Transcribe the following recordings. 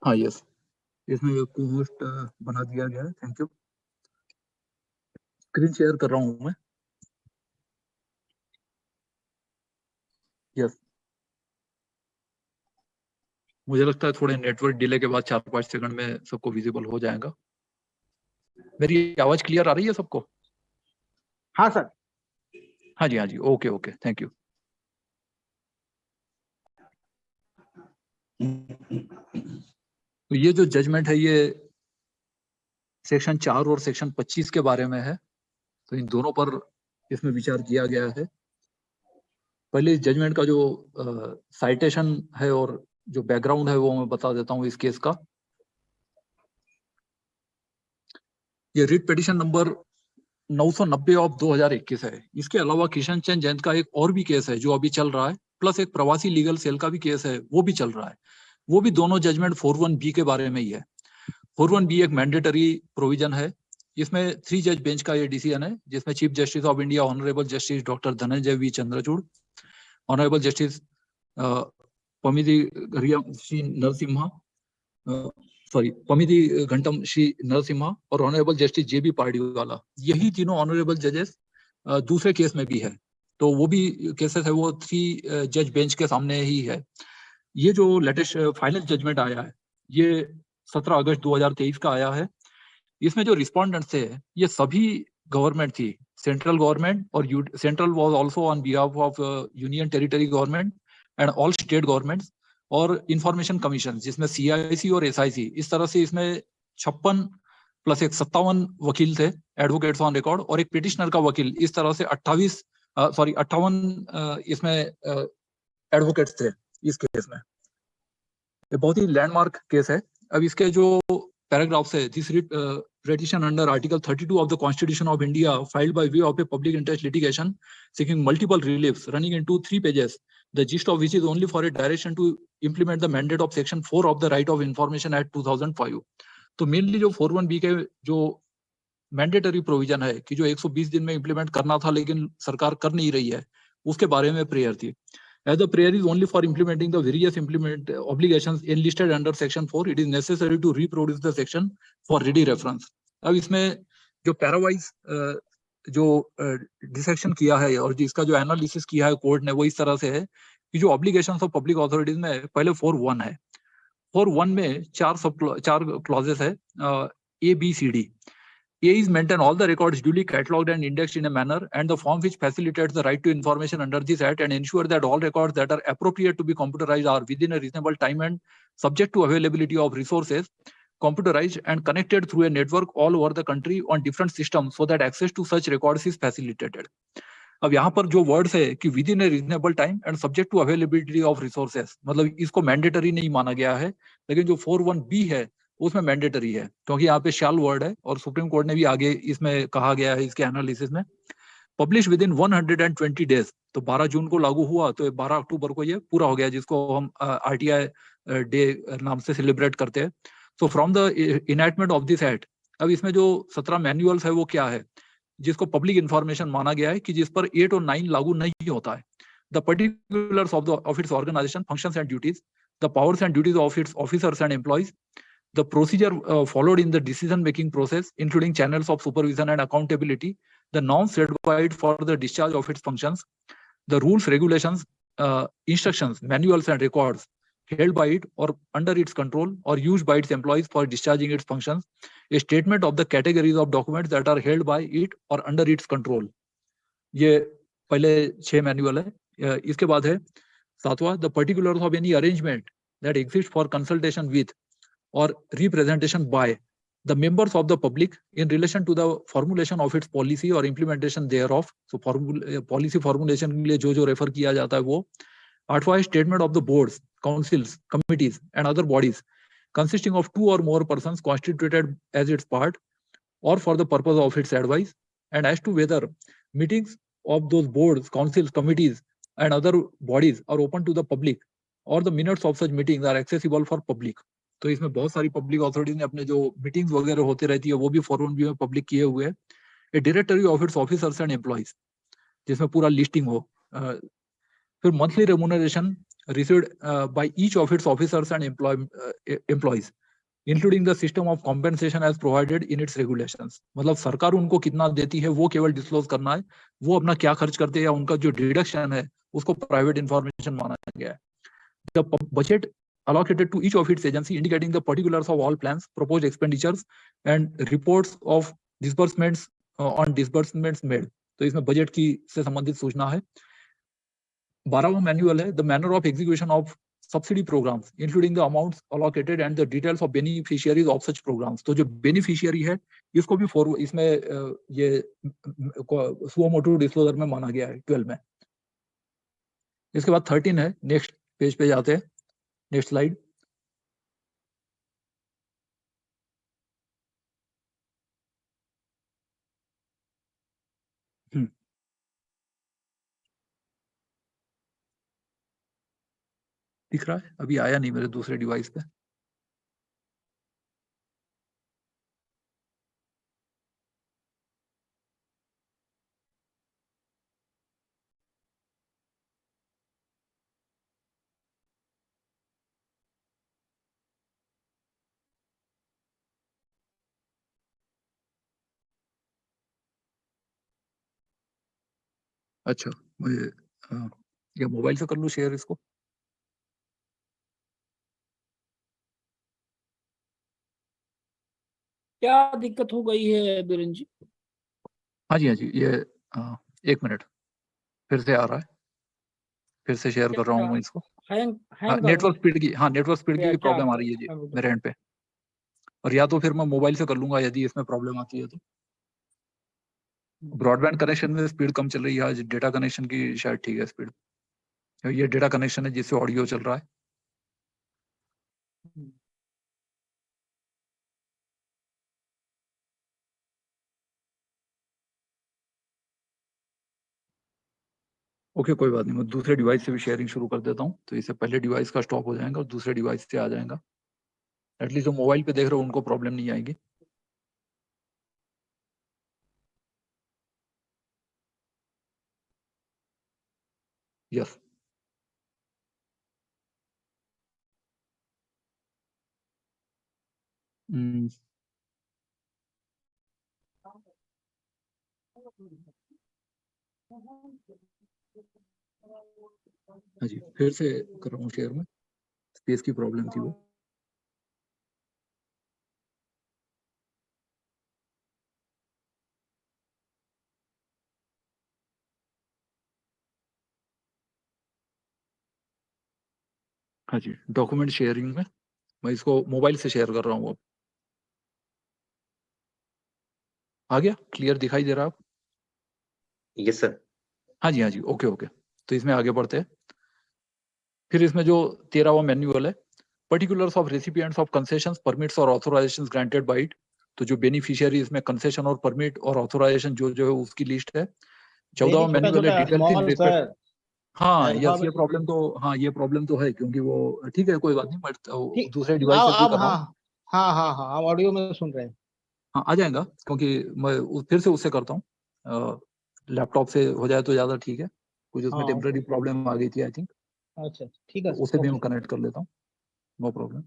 हाँ यस, इसमें को होस्ट बना दिया गया है। Thank you. स्क्रीन शेयर कर रहा हूँ मैं। यस, मुझे लगता है थोड़े नेटवर्क डिले के बाद 4-5 सेकंड में सबको विजिबल हो जाएगा। मेरी आवाज क्लियर आ रही है सबको? हाँ सर। हाँ जी, हाँ जी, ओके ओके, थैंक यू। तो ये जो जजमेंट है ये सेक्शन 4 और सेक्शन 25 के बारे में है, तो इन दोनों पर इसमें विचार किया गया है। पहले इस जजमेंट का जो साइटेशन है और जो बैकग्राउंड है वो मैं बता देता हूँ इस केस का। ये रिट पिटिशन नंबर 990 ऑफ 2021 है। इसके अलावा किशन चंद जैन का एक और भी केस है जो अभी चल रहा है, प्लस एक प्रवासी लीगल सेल का भी केस है वो भी चल रहा है। वो भी दोनों जजमेंट 41B के बारे में ही है। 41B एक मैंडेटरी प्रोविजन है। इसमें 3 जज बेंच का ये डिसीजन है, जिसमें chief justice of India honourable justice doctor Dhananjaya V Chandrachud, honourable justice Pamidi Sri Narasimha, Pamidi Ghantam Sri Narasimha और ऑनरेबल जस्टिस JB पार्डीवाला, यही तीनों ऑनरेबल जजेस दूसरे केस में भी है। तो वो भी केसेस है वो 3 जज बेंच के सामने ही है। ये जो लेटेस्ट फाइनल जजमेंट आया है ये 17 अगस्त 2023 का आया है। इसमें जो रिस्पोंडेंट थे ये सभी गवर्नमेंट थी, सेंट्रल गवर्नमेंट और central was also on behalf of union territory government and all state governments, और इंफॉर्मेशन कमीशन जिसमें CIC और SIC, इस तरह से इसमें 56 प्लस एक 57 वकील थे एडवोकेट्स ऑन रिकॉर्ड, और एक पिटिशनर का वकील, इस तरह से 58 इसमें एडवोकेट्स थे इस केस में। ये बहुत ही लैंडमार्क केस है। अब इसके जो पैराग्राफ्स है, this petition under Article 32 of the Constitution of India filed by way of a public interest litigation seeking multiple reliefs running into 3 pages, the gist of which is only for a direction to implement the mandate of Section 4 of the Right of Information Act 2005. तो mainly जो 41B के जो mandatory provision है कि जो 120 दिन में implement करना था लेकिन सरकार कर नहीं रही है, उसके बारे में प्रेयर थी। As the prayer is only for implementing the various implement obligations enlisted under Section 4, it is necessary to reproduce the section for ready reference. अब इसमें जो पैरावाइज जो डिसेक्शन किया है और जिसका जो एनालिसिस किया है कोर्ट ने वो इस तरह से है कि जो ऑब्लिगेशंस ऑफ पब्लिक अथॉरिटीज में पहले 4(1) है। 4(1) में 4 क्लॉजेस है, ABCD. A is maintain all the records duly catalogued and indexed in a manner, and the form which facilitates the right to information under this act and ensure that all records that are appropriate to be computerized are within a reasonable time and subject to availability of resources, computerized and connected through a network all over the country on different systems so that access to such records is facilitated. अब यहाँ पर जो words है कि within a reasonable time and subject to availability of resources, मतलब इसको mandatory नहीं माना गया है, लेकिन जो 41B है उसमें मैंडेटरी है, क्योंकि यहाँ पे शैल वर्ड है और सुप्रीम कोर्ट ने भी आगे इसमें कहा गया है इसके एनालिसिस में। पब्लिश विद इन 120 डेज, तो 12 जून को लागू हुआ तो 12 अक्टूबर को ये पूरा हो गया, जिसको हम RTI डे नाम से सेलिब्रेट करते हैं। So from the enactment of this act, अब इसमें जो 17 मैनुअल्स है वो क्या है जिसको पब्लिक इंफॉर्मेशन माना गया है कि जिस पर 8 और 9 लागू नहीं होता है। The particulars of its organisation, functions and duties, the powers and duties of its officers and employees, the procedure followed in the decision making process including channels of supervision and accountability, the norms set by it for the discharge of its functions, the rules, regulations, instructions, manuals and records held by it or under its control or used by its employees for discharging its functions, a statement of the categories of documents that are held by it or under its control. ये पहले 6 manual है। इसके बाद है 7वां, the particulars of any arrangement that exists for consultation with or representation by the members of the public in relation to the formulation of its policy or implementation thereof. So policy formulation के लिए जो refer किया जाता है वो। 8वां, statement of the boards, councils, committees and other bodies consisting of 2 or more persons constituted as its part or for the purpose of its advice, and as to whether meetings of those boards, councils, committees and other bodies are open to the public or the minutes of such meetings are accessible for public. तो इसमें बहुत सारी public authorities ने अपने जो meetings वगैरह होते रहती है वो भी 41B में पब्लिक किए हुए हैं। ए directory of its officers and employees जिसमें पूरा लिस्टिंग हो। फिर monthly remuneration, received by each of its officers and employees, including the system of compensation as provided in its regulations. मतलब सरकार उनको कितना देती है वो केवल डिस्क्लोज करना है, वो अपना क्या खर्च करते हैं या उनका जो डिडक्शन है उसको प्राइवेट इंफॉर्मेशन माना गया है. The budget allocated to each of its agency indicating the particulars of all plans, proposed expenditures and reports of disbursements on disbursements made. तो इसमें बजट की से संबंधित सूचना है. 12वां मैनुअल है, the manner of execution of subsidy programs including the amounts allocated and the details of beneficiaries of such programs. तो जो beneficiary है इसको भी इसमें ये सुओ मोटो डिस्क्लोजर में माना गया है 12 में. इसके बाद 13 है, नेक्स्ट पेज पे जाते हैं, नेक्स्ट स्लाइड. दिख रहा है? अभी आया नहीं मेरे दूसरे डिवाइस पे. अच्छा, मुझे या मोबाइल से कर लूं शेयर इसको. क्या दिक्कत हो गई है बीरेन जी? हाँ जी, ये 1 मिनट, फिर से आ रहा है, फिर से शेयर कर रहा हूँ मैं इसको. नेटवर्क स्पीड की, हाँ नेटवर्क स्पीड की प्रॉब्लम आ रही है जी मेरे एंड पे, और या तो फिर मैं मोबाइल से कर लूंगा यदि इसमें प्रॉब्लम आती है तो. ब्रॉडबैंड कनेक्शन में स्पीड कम चल रही है आज, डेटा कनेक्शन की शायद ठीक है स्पीड. ये डेटा कनेक्शन है जिससे ऑडियो चल रहा है. ओके, कोई बात नहीं, मैं दूसरे डिवाइस से भी शेयरिंग शुरू कर देता हूँ, तो इससे पहले डिवाइस का स्टॉप हो जाएगा और दूसरे डिवाइस से आ जाएगा. एटलीस्ट जो मोबाइल पे देख रहे हो उनको प्रॉब्लम नहीं आएगी. यस. हाँ जी, फिर से कर रहा हूँ शेयर में, स्पेस की प्रॉब्लम थी वो. हाँ जी, डॉक्यूमेंट शेयरिंग में मैं इसको मोबाइल से शेयर कर रहा हूँ. अब आ गया, क्लियर दिखाई दे रहा है? Yes sir. हाँ जी, ओके. तो इसमें आगे बढ़ते हैं. फिर इसमें जो 13वां मैनुअल है, particulars of recipients of concessions, permits और ऑथराइजेशंस ग्रांटेड बाय इट. तो जो बेनिफिशियरी इसमें कंसेशन और परमिट और ऑथराइजेशन जो है उसकी लिस्ट है. 14वां मैनुअल है, डिटेल्स इन रिस्पेक्ट. हाँ यस, ये प्रॉब्लम तो है, क्योंकि वो ठीक है, कोई बात नहीं, बट दूसरे डिवाइस से भी कर रहा हूँ. हाँ आप ऑडियो में सुन रहे हैं. हाँ आ जाएगा, क्योंकि मैं फिर से उससे करता हूँ. लैपटॉप से हो जाए तो ज्यादा ठीक है, कुछ उसमें टेम्पररी प्रॉब्लम आ गई थी आई थिंक. अच्छा ठीक है, उसे भी मैं कनेक्ट कर लेता हूँ, नो प्रॉब्लम,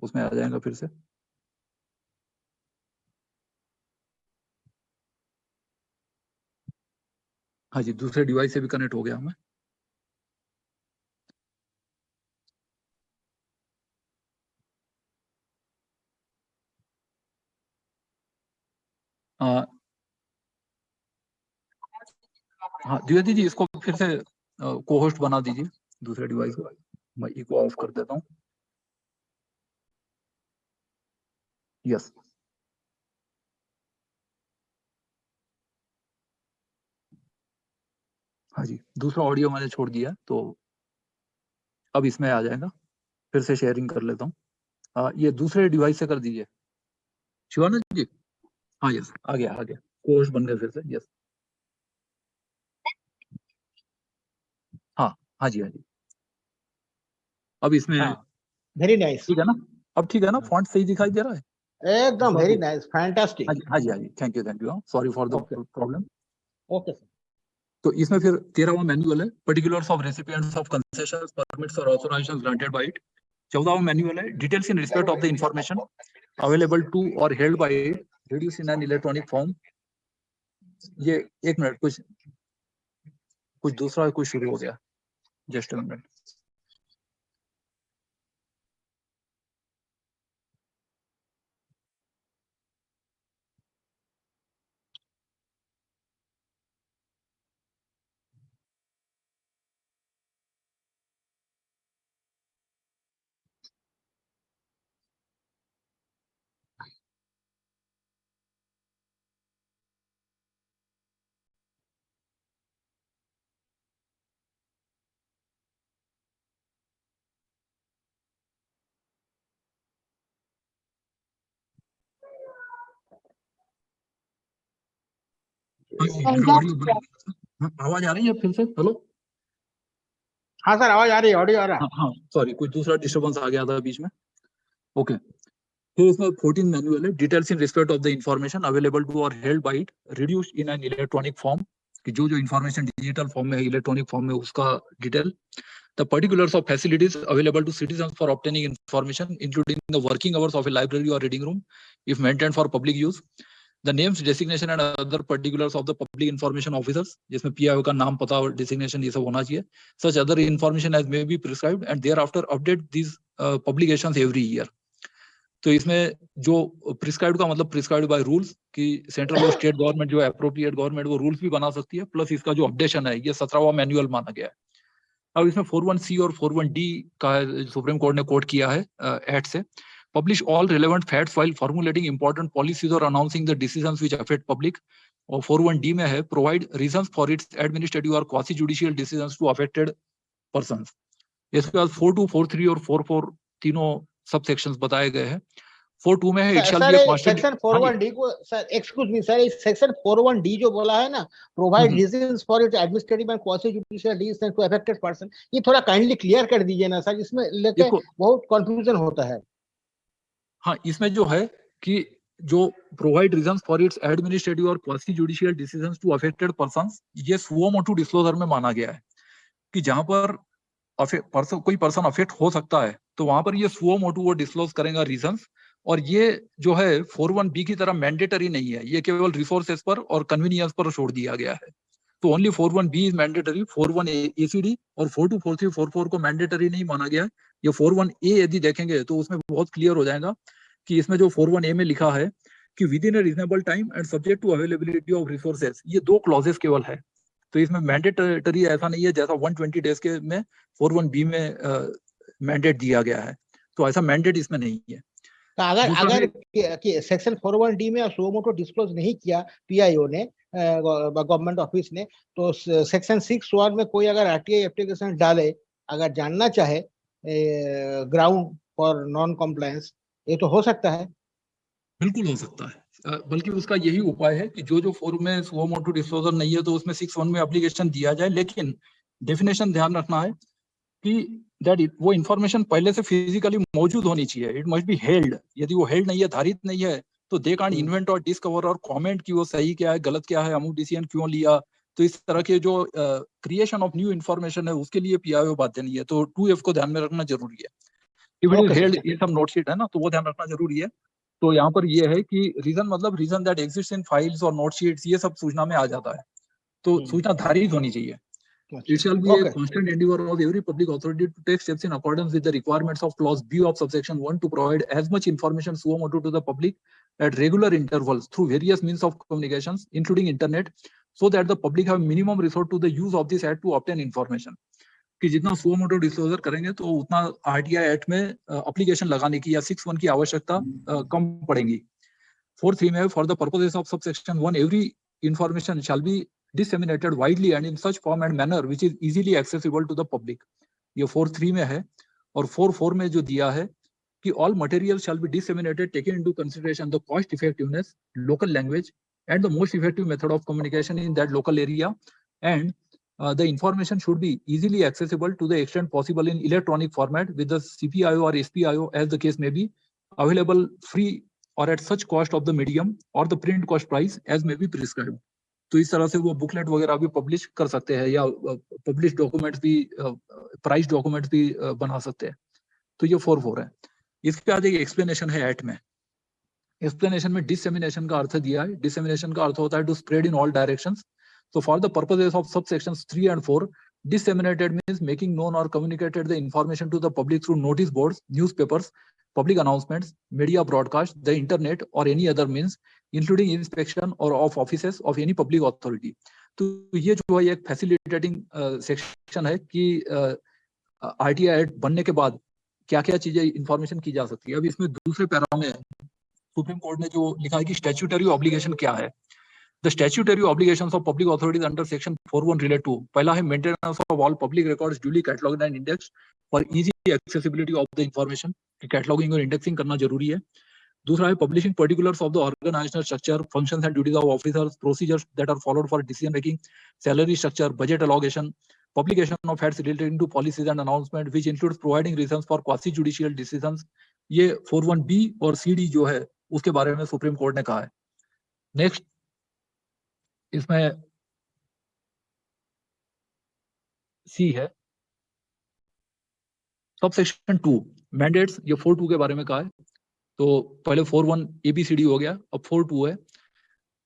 उसमें आ जाएगा फिर से. हाँ जी, दूसरे डिवाइस से भी कनेक्ट हो गया मैं. हाँ द्विवेदी जी, इसको फिर से को होस्ट बना दीजिए दूसरे डिवाइस को. मैं इको ऑफ कर देता हूँ. यस. हाँ जी, दूसरा ऑडियो मैंने छोड़ दिया, तो अब इसमें आ जाएगा. फिर से शेयरिंग कर लेता हूँ. ये दूसरे डिवाइस से कर दीजिए शिवानंद जी. हाँ यस, आ गया को होस्ट बन गया फिर से. यस. हाँ जी. अब इसमें वेरी नाइस. ठीक है ना? अब ठीक है ना? फॉन्ट सही दिखाई दे रहा है? एकदम वेरी नाइस, फैंटास्टिक. हाँ जी, thank you. Sorry for the problem. Okay sir. तो इसमें फिर 13वां मैनुअल है, particulars of recipients of concessions, permits और ऑथराइजेशंस ग्रांटेड बाय इट। 14वां मैनुअल है, details in respect of the information available to और held by it reduce in an electronic form. ये एक मिनट, कुछ दूसरा कुछ शुरू हो गया, जस्ट अ मिनट। आवाज आ रही है फिर से? हेलो, हाँ सर, आवाज आ रही है, ऑडियो आ रहा है। हाँ सॉरी, कुछ दूसरा डिस्टर्बेंस आ गया था बीच में। ओके, फिर इसमें 14 मैनुअल है, details in respect of the information available to और held by it reduce in an electronic form, कि जो इंफॉर्मेशन डिजिटल फॉर्म में है, इलेक्ट्रॉनिक फॉर्म में, उसका detail. The particulars of facilities available to citizens for obtaining information including the working hours of a library और reading room if maintained for public use, the names, designation and other particulars of the public information officers, जिसमें PIO का नाम, पता और designation ये सब होना चाहिए। Such other information as may be prescribed and thereafter update these publications every year. तो इसमें जो प्रिस्क्राइब्ड का मतलब प्रिस्क्राइब्ड बाय रूल्स, कि सेंट्रल और स्टेट गवर्नमेंट जो एप्रोप्रिएट गवर्नमेंट वो रूल्स भी बना सकती है, प्लस इसका जो अपडेशन है ये 17वां मैनुअल माना गया है। अब इसमें 41C और 41D का सुप्रीम कोर्ट ने कोट किया है एक्ट से। Publish all relevant facts while formulating important policies और announcing the decisions which affect public. और 41D में है, provide reasons for its administrative और quasi judicial decisions to affected persons. इसके बाद 42, 43 और 44 तीनों सब सेक्शंस बताए गए हैं। 42 में है, it shall be a section 41D को सर, एक्सक्यूज मी सर, इस सेक्शन 41D जो बोला है ना, provide reasons for it administrative and quasi judicial decision to affected person, ये थोड़ा काइंडली क्लियर कर दीजिए ना सर, इसमें लेके बहुत कंफ्यूजन होता है। हाँ, इसमें जो है कि जो provide reasons for its administrative और quasi judicial decisions to affected persons, ये सुओ मोटो डिस्क्लोजर में माना गया है कि जहां पर कोई पर्सन अफेक्ट हो सकता है तो वहां पर ये सुओ मोटो वो डिस्क्लोज करेगा रीजंस। और ये जो है 41B की तरह मैंडेटरी नहीं है, ये केवल रिसोर्सेज पर और कन्वीनियंस पर छोड़ दिया गया है। तो only 41B is mandatory, 41ACD और 42, 43, 44 को मैंडेटरी नहीं माना गया है। ये 41A यदि देखेंगे तो उसमें बहुत क्लियर हो जाएगा कि इसमें जो 41A में लिखा है कि within a reasonable time and subject to availability of resources, ये 2 क्लॉजेस केवल है। तो इसमें मैंडेटरी ऐसा नहीं है जैसा 120 डेज के में 41B में मैंडेट दिया गया है, तो ऐसा मैंडेट इसमें नहीं है। तो अगर सेक्शन 41D में सुओ मोटो डिस्क्लोज नहीं किया पीआईओ ने, गवर्नमेंट ऑफिस ने, तो सेक्शन 6(1) में कोई अगर आरटीआई एप्लीकेशन डाले, अगर जानना चाहे ग्राउंड फॉर नॉन कॉम्प्लायंस, ये तो हो सकता है। बिल्कुल हो सकता है, बल्कि उसका यही उपाय है कि जो फॉर्म में सुओ मोटो डिस्क्लोजर नहीं है तो उसमें 6(1) में एप्लीकेशन दिया जाए, लेकिन डेफिनेशन ध्यान रखना है कि वो इंफॉर्मेशन पहले से फिजिकली मौजूद होनी चाहिए। It must be held. यदि वो हेल्ड नहीं है, धारित नहीं है, तो दे कांट इन्वेंट और डिस्कवर और कमेंट कि वो सही क्या है, गलत क्या है, अमुक डिसीजन क्यों लिया। तो इस तरह के जो क्रिएशन ऑफ न्यू इन्फॉर्मेशन है उसके लिए पीआईओ बाध्य नहीं है। तो 2F को ध्यान में रखना जरूरी है। इफ इट इज हेल्ड, ये सब नोटशीट है ना, तो वो ध्यान रखना जरूरी है। तो यहाँ पर ये है कि रीजन मतलब reason that exist in files और नोटशीट्स, ये सब सूचना में आ जाता है। तो सूचना धारित होनी चाहिए। It shall be a constant endeavor of every public authority to take steps in accordance with the requirements of Clause B of subsection 1 to provide as much information suo motu to the public at regular intervals through various means of communications, including internet, so that the public have minimum resort to the use of this act to obtain information. कि जितना suo motu disclosure करेंगे तो उतना RTI act में application लगाने की या 6(1) की आवश्यकता कम पड़ेगी। 4(3) में for the purposes of subsection 1 every information shall be disseminated widely and in such form and manner which is easily accessible to the public. ये 4(3) में है। और 4(4) में जो दिया है कि all material shall be disseminated taking into consideration the cost effectiveness, local language and the most effective method of communication in that local area, and the information should be easily accessible to the extent possible in electronic format with the CPIO or SPIO as the case may be, available free or at such cost of the medium or the print cost price as may be prescribed. तो इस तरह से वो booklet वगैरह भी publish कर सकते हैं या पब्लिश डॉक्यूमेंट्स भी, प्राइस डॉक्यूमेंट्स भी बना सकते हैं। तो ये 4.4 है। इसके बाद एक एक्सप्लेनेशन है एक्ट में। एक्सप्लेनेशन में डिसेमिनेशन का अर्थ दिया है। डिसेमिनेशन का अर्थ होता है to spread in all directions. So for the purposes of subsections 3 and 4, disseminated means making known or communicated the information to the public through notice boards, newspapers, public announcements, media broadcast, the internet or any other means, including inspection or of offices of any public authority. तो ये जो है एक facilitating section है कि RTI act बनने के बाद क्या-क्या चीजें इंफॉर्मेशन की जा सकती है। अब इसमें दूसरे पैरा में सुप्रीम कोर्ट ने जो लिखा है कि स्टैट्यूटरी ऑब्लिगेशन क्या है। The statutory obligations of public authorities under section 4.1 relate to, पहला है maintenance of all public records duly catalogued and indexed for easy accessibility of the information, कि cataloging और indexing करना जरूरी है। दूसरा है publishing particulars of the organizational structure, functions and duties of officers, procedures that are followed for decision making, salary structure, budget allocation, publication of facts relating to policies and announcement, which includes providing reasons for quasi judicial decisions। ये 4.1B और CD जो है उसके बारे में supreme court ने कहा है। नेक्स्ट इसमें सी है सब सेक्शन 2 मैंडेट्स, ये 4.2 के बारे में कहा है। तो पहले 4.1 ABCD हो गया, अब 4.2 है।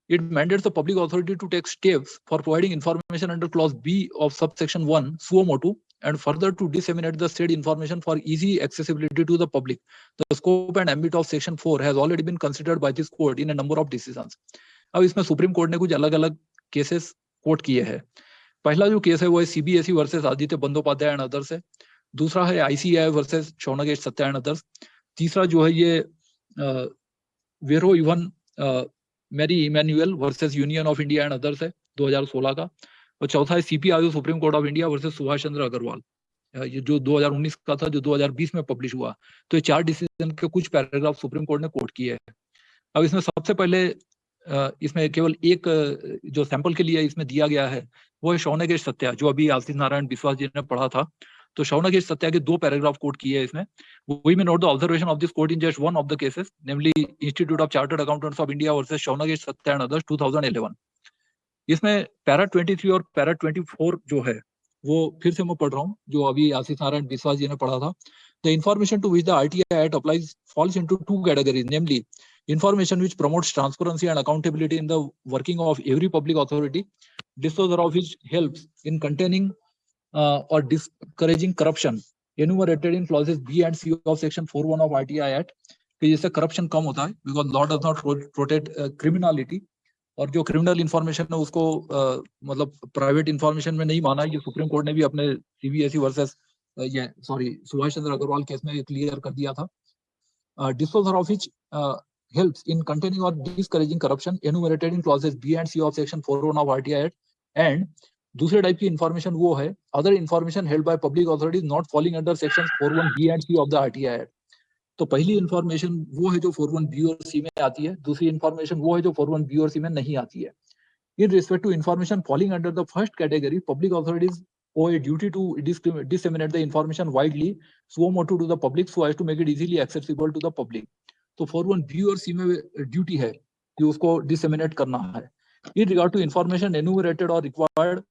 It mandates the public authority to take steps for providing information under clause B of subsection 1 suo motu and further to disseminate the said information for easy accessibility to the public. The scope and ambit of section 4 has already been considered by this court in a number of decisions. अब इसमें supreme court ने कुछ अलग-अलग cases coat किए हैं। पहला जो case है वो है CBSE versus Aditya Bandopadhyay and others है। दूसरा है ICAI versus Shaunak H Satya and others. तीसरा जो है ये वेरो इवन Mary Emmanuel versus Union of India and others है 2016 का। और चौथा है CPIO Supreme Court of India versus Subhash Chandra Agarwal, ये जो 2019 का था, जो 2020 में पब्लिश हुआ। तो ये 4 डिसीजन के कुछ पैराग्राफ सुप्रीम कोर्ट ने कोट किए हैं। अब इसमें सबसे पहले इसमें केवल एक जो सैंपल के लिए इसमें दिया गया है वो है शौनगेश सत्या, जो अभी आशीष नारायण बिस्वास जी ने पढ़ा था। तो शौनगेश सत्या के 2 पैराग्राफ कोट किए हैं इसमें। We may note the observation of this court in just one of the cases, namely Institute of Chartered Accountants of India versus शौनगेश Satya and others 2011। इसमें पैरा 23 और पैरा 24 जो है वो फिर से मैं पढ़ रहा हूँ, जो अभी आशीष नारायण बिस्वास जी ने पढ़ा था। The information to which the RTI Act applies falls into 2 categories, namely information which promotes transparency and accountability in the working of every public authority, disclosure of which helps in containing or discouraging corruption, enumerated in clauses B and C of section 4.1 of RTI Act, कि जिससे corruption कम होता है, because law does not protect criminality, और जो criminal information है उसको मतलब private information में नहीं माना। ये सुप्रीम कोर्ट ने भी अपने CBSE versus Subhash Chandra Agarwal case में क्लियर कर दिया था। Disclosure of which helps in containing or discouraging corruption, enumerated in clauses B and C of section 4.1 of RTI Act, and दूसरे टाइप की इंफॉर्मेशन वो है other information held by public authorities not falling under sections 4.1B and C of the RTI Act। तो पहली information वो है जो 4.1B और C में आती है, दूसरी इंफॉर्मेशन वो है जो 4.1B और C में नहीं आती है। In respect to information falling under the first category, public authorities owe a duty to disseminate the information widely, suo motu to the public, so as to make it easily accessible to the public। तो 4.1B और C में duty है कि उसको disseminate करना है। In regard to information enumerated or required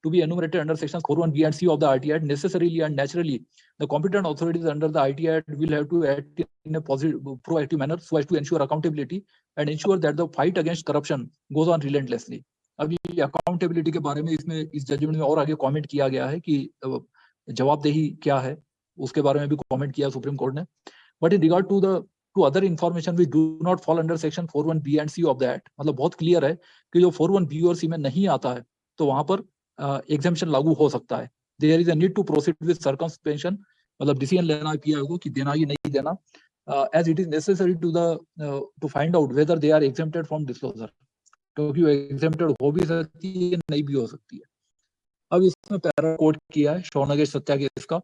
to be enumerated under sections 4.1B and C of the RTI Act, necessarily and naturally, the competent authorities under the RTI Act will have to act in a positive, proactive manner so as to ensure accountability and ensure that the fight against corruption goes on relentlessly। अभी accountability के बारे में इसमें इस judgement में और आगे comment किया गया है कि जवाबदेही क्या है, उसके बारे में भी कमेंट किया सुप्रीम कोर्ट ने। But in regard to other information which do not fall under section 4.1B and C of the Act, मतलब बहुत क्लियर है कि जो 4.1B और C में नहीं आता है तो वहां पर एग्जेम्पशन लागू हो सकता है। There is a need to proceed with circumspection, मतलब डिसीजन लेना है PIO को कि देना ही नहीं देना, as it is necessary to find out whether they are exempted from disclosure, क्योंकि वो एग्जेम्प्टेड हो भी सकती है नहीं भी हो सकती है। अब इसमें पैरा कोट किया है शौनगेश सत्या के इसका।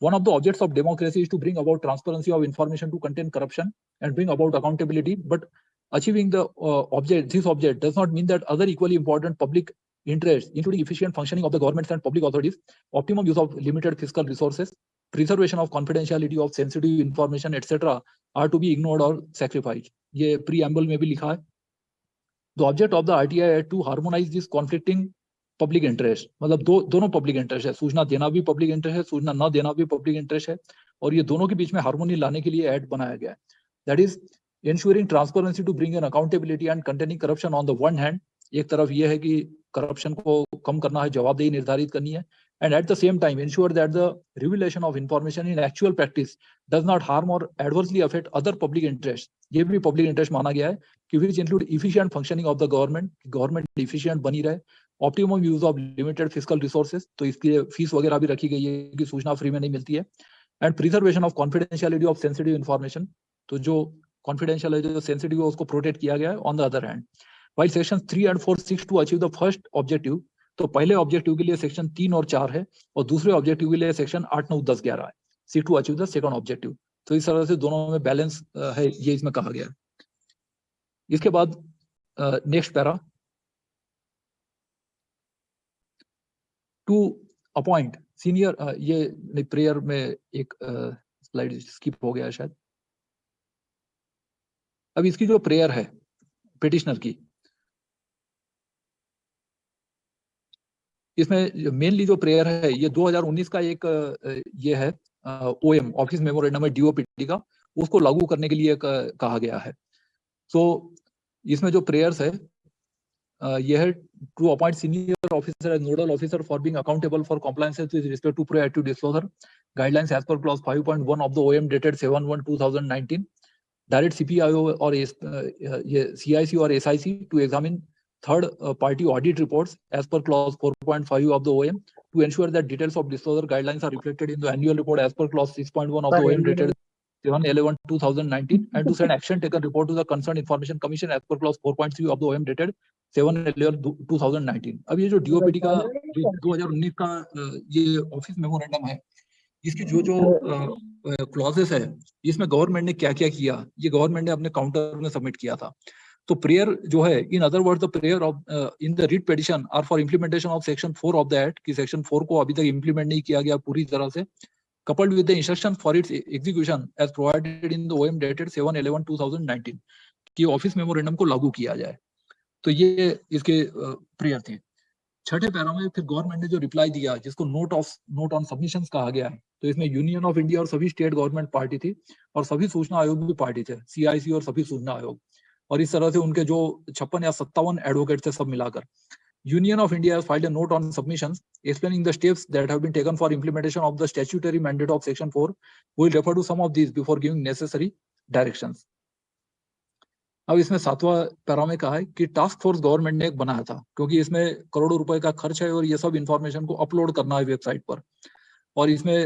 One of the objects of democracy is to bring about transparency of information to contain corruption and bring about accountability, but achieving the this object does not mean that other equally important public interests, including efficient functioning of the governments and public authorities, optimum use of limited fiscal resources, preservation of confidentiality of sensitive information, etc., are to be ignored or sacrificed। ये preamble में भी लिखा है। The object of the RTI Act to harmonize this conflicting public interest, मतलब दोनों public interest है, सूचना देना भी पब्लिक इंटरेस्ट है, सूचना न देना भी पब्लिक इंटरेस्ट है, और ये दोनों के बीच में हार्मोनी लाने के लिए एक्ट बनाया गया है. That is ensuring transparency to bring in accountability and containing corruption on the one hand. एक तरफ ये है कि करप्शन को कम करना है, जवाबदेही निर्धारित करनी है, and at the same time ensure that the revelation of information in actual practice does not harm or adversely affect other public interests. ये भी public interest माना गया है कि which include efficient functioning of the government efficient बनी रहे, optimum use of limited fiscal resources, तो इसकी फीस वगैरह भी रखी गई है कि सूचना फ्री में नहीं मिलती है, and preservation of confidentiality of sensitive information, तो जो कॉन्फिडेंशियल है, जो सेंसिटिव है, उसको प्रोटेक्ट किया गया है. On the other hand, while section 3 and 4 seeks to achieve the first objective, तो पहले ऑब्जेक्टिव के लिए सेक्शन 3 और 4 है, और दूसरे ऑब्जेक्टिव के लिए सेक्शन 8, 9, 10, 11 है. Seek to achieve the second objective. तो इस तरह से दोनों में बैलेंस है, ये इसमें कहा गया है. इसके बाद next para, to appoint senior, ये प्रेयर में एक स्लाइड स्किप हो गया है शायद. अब इसकी जो प्रेयर है पिटिशनर की, इसमें मेनली जो प्रेयर है ये 2019 का एक ये है ओएम ऑफिस मेमोरेंडम है डीओपीटी का, उसको लागू करने के लिए कहा गया है. तो इसमें जो प्रेयर्स है ये है to appoint senior officer as nodal officer for being accountable for compliance with respect to proactive disclosure guidelines as per clause 5.1 of the OM dated 7/1/2019. Direct CPIO or CIC or SIC to examine third party audit reports as per clause 4.5 of the OM to ensure that details of disclosure guidelines are reflected in the annual report as per clause 6.1 of the OM dated 7/11/2019, and to send action taken report to the concerned information commission as per clause 4.3 of the OM dated 7/11/2019. अब ये जो DOPT का 2019 का ये office memorandum है, इसकी जो clauses है, इसमें गवर्नमेंट ने क्या क्या किया, ये गवर्नमेंट ने अपने काउंटर में सबमिट किया था. तो प्रेयर जो है, in other word the prayer of in the writ petition are for implementation of section 4 of the act, कि सेक्शन 4 को अभी तक इम्प्लीमेंट नहीं किया गया पूरी तरह से, coupled with the instruction for its execution as provided in the OM dated 7/11/2019, कि ऑफिस मेमोरेंडम को लागू किया जाए. तो ये इसके प्रेयर थे. छठे पैरा में फिर गवर्नमेंट ने जो रिप्लाई दिया, जिसको नोट ऑन सबमिशंस कहा गया है, तो इसमें यूनियन ऑफ इंडिया और सभी स्टेट गवर्नमेंट पार्टी थी, और सभी सूचना आयोग भी पार्टी थे, CIC और सभी सूचना आयोग, और इस तरह से उनके जो 56 या 57 एडवोकेट थे सब मिलाकर. Union of India has filed a note on submissions explaining the steps that have been taken for implementation of the statutory mandate of Section 4. We will refer to some of these before giving necessary directions. अब इसमें 7वां para में कहा है कि task force government ने एक बनाया था, क्योंकि इसमें करोड़ों रुपए का खर्च है और ये सब इंफॉर्मेशन को अपलोड करना है वेबसाइट पर, और इसमें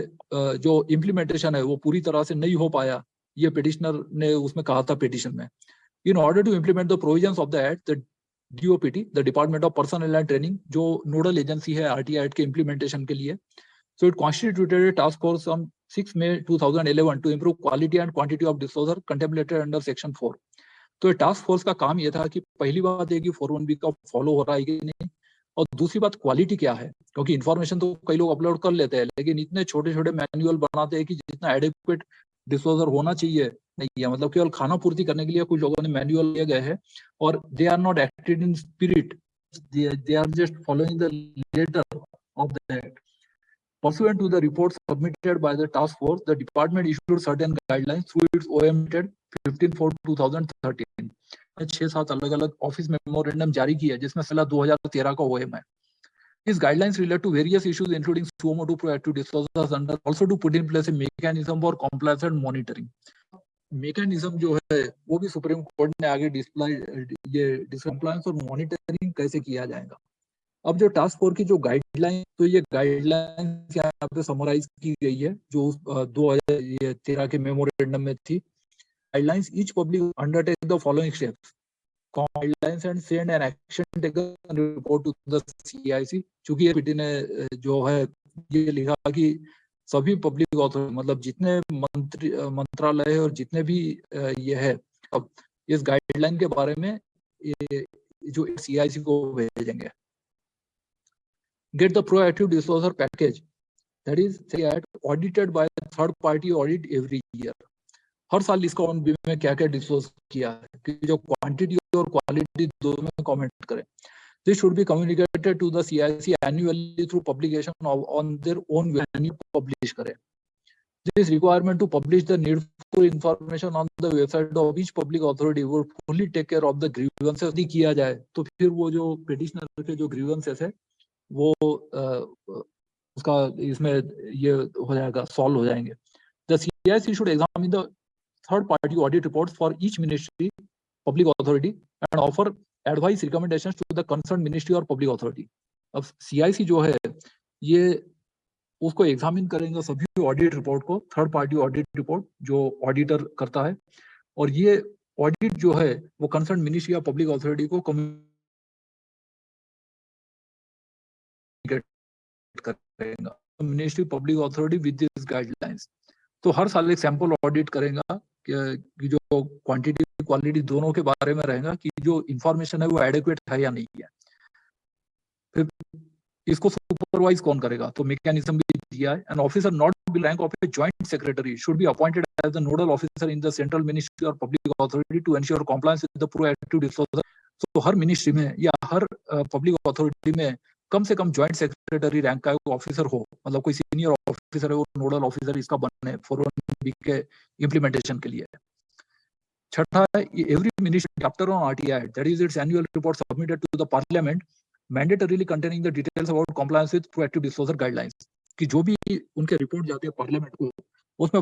जो इम्प्लीमेंटेशन है वो पूरी तरह से नहीं हो पाया, ये पिटिशनर ने उसमें कहा था पिटिशन में. In order to implement the provisions of the act, the DOPT, the department of personnel and training, जो नोडल एजेंसी है RTI एक्ट के इम्प्लीमेंटेशन के लिए, so it constituted a task force on 6 May 2011 to improve quality and quantity of disclosure contemplated under Section 4. तो task force का काम ये था कि पहली बात है कि 4(1)B का फॉलो हो रहा है कि नहीं, और दूसरी बात क्वालिटी क्या है, क्योंकि इन्फॉर्मेशन तो कई लोग अपलोड कर लेते हैं, लेकिन इतने छोटे छोटे मैनुअल बनाते हैं कि जितना एडिक्वेट डिस्क्लोजर होना चाहिए नहीं है, मतलब केवल खाना पूर्ति करने के लिए कुछ लोगों ने मैनुअल लिए गए हैं, और they are not acted in spirit, they are just following the letter of the act. Pursuant to the report submitted by the task force, the department issued certain guidelines through its OM dated 15/4/2013. 6-7 अलग-अलग office memorandum जारी किए, जिसमें फिलहाल 2013 का OM है. These guidelines relate to various issues including SUOMO to proactive disclosures and also to put in place a mechanism for compliance and monitoring. mechanism जो है वो भी सुप्रीम कोर्ट ने आगे ये कंप्लायंस और मॉनिटरिंग कैसे किया जाएगा. अब जो टास्क फोर्स की जो गाइडलाइन, तो ये गाइडलाइंस यहाँ पे समराइज की गई है जो 2013 के मेमोरेंडम में थी. Guidelines each public undertake the following steps, guidelines and send an action taken report to the CIC. चूंकि ये पीटी ने जो है ये लिखा कि सभी पब्लिक ऑथोरिटी, मतलब जितने मंत्रालय है और जितने भी ये है, अब इस गाइडलाइन के बारे में ये जो CIC को भेजेंगे. Get the proactive disclosure package, that is audited by a third party audit every year. हर साल इसका ऑन बी में क्या क्या डिस्क्लोज किया है कि जो क्वांटिटी और क्वालिटी दोनों में कमेंट करें. This should be communicated to the CIC annually through publication on their own venue publish करें. This requirement to publish the needful information on the website of each public authority would fully take care of the grievances. यदि किया जाए तो फिर वो जो petitioner के जो grievances है वो उसका इसमें ये हो जाएगा, solve हो जाएंगे. The CIC should examine the third party audit reports for each ministry, public authority and offer advice recommendations to the concerned ministry or public authority. अब CIC जो है ये उसको एग्जामिन करेंगे सभी ऑडिट रिपोर्ट को, थर्ड पार्टी ऑडिट रिपोर्ट जो auditor करता है, और ये ऑडिट जो है वो कंसर्न मिनिस्ट्री या पब्लिक अथॉरिटी को कम्युनिकेट करेगा. Ministry public authority with this guidelines. तो हर साल एक सैंपल ऑडिट करेगा कि जो क्वांटिटी क्वालिटी दोनों के बारे में रहेगा कि जो इंफॉर्मेशन है वो एडिक्वेट है या नहीं है. फिर इसको सुपरवाइज कौन करेगा, तो मैकेनिज्म भी दिया है. An officer not be rank of a joint secretary should be appointed as the nodal officer in the central ministry और public authority to ensure compliance with the proactive disclosure. तो हर ministry में या हर public authority में कम से कम joint secretary rank का officer हो, मतलब कोई सीनियर ऑफिसर है वो नोडल ऑफिसर इसका बने 401B के इम्प्लीमेंटेशन के लिए. छठा है, every ministry chapter on RTI that is its annual report submitted to the parliament mandatorily containing the details about compliance with proactive disclosure guidelines. कि जो भी उनके रिपोर्ट जाते हैं पार्लियामेंट को उसमें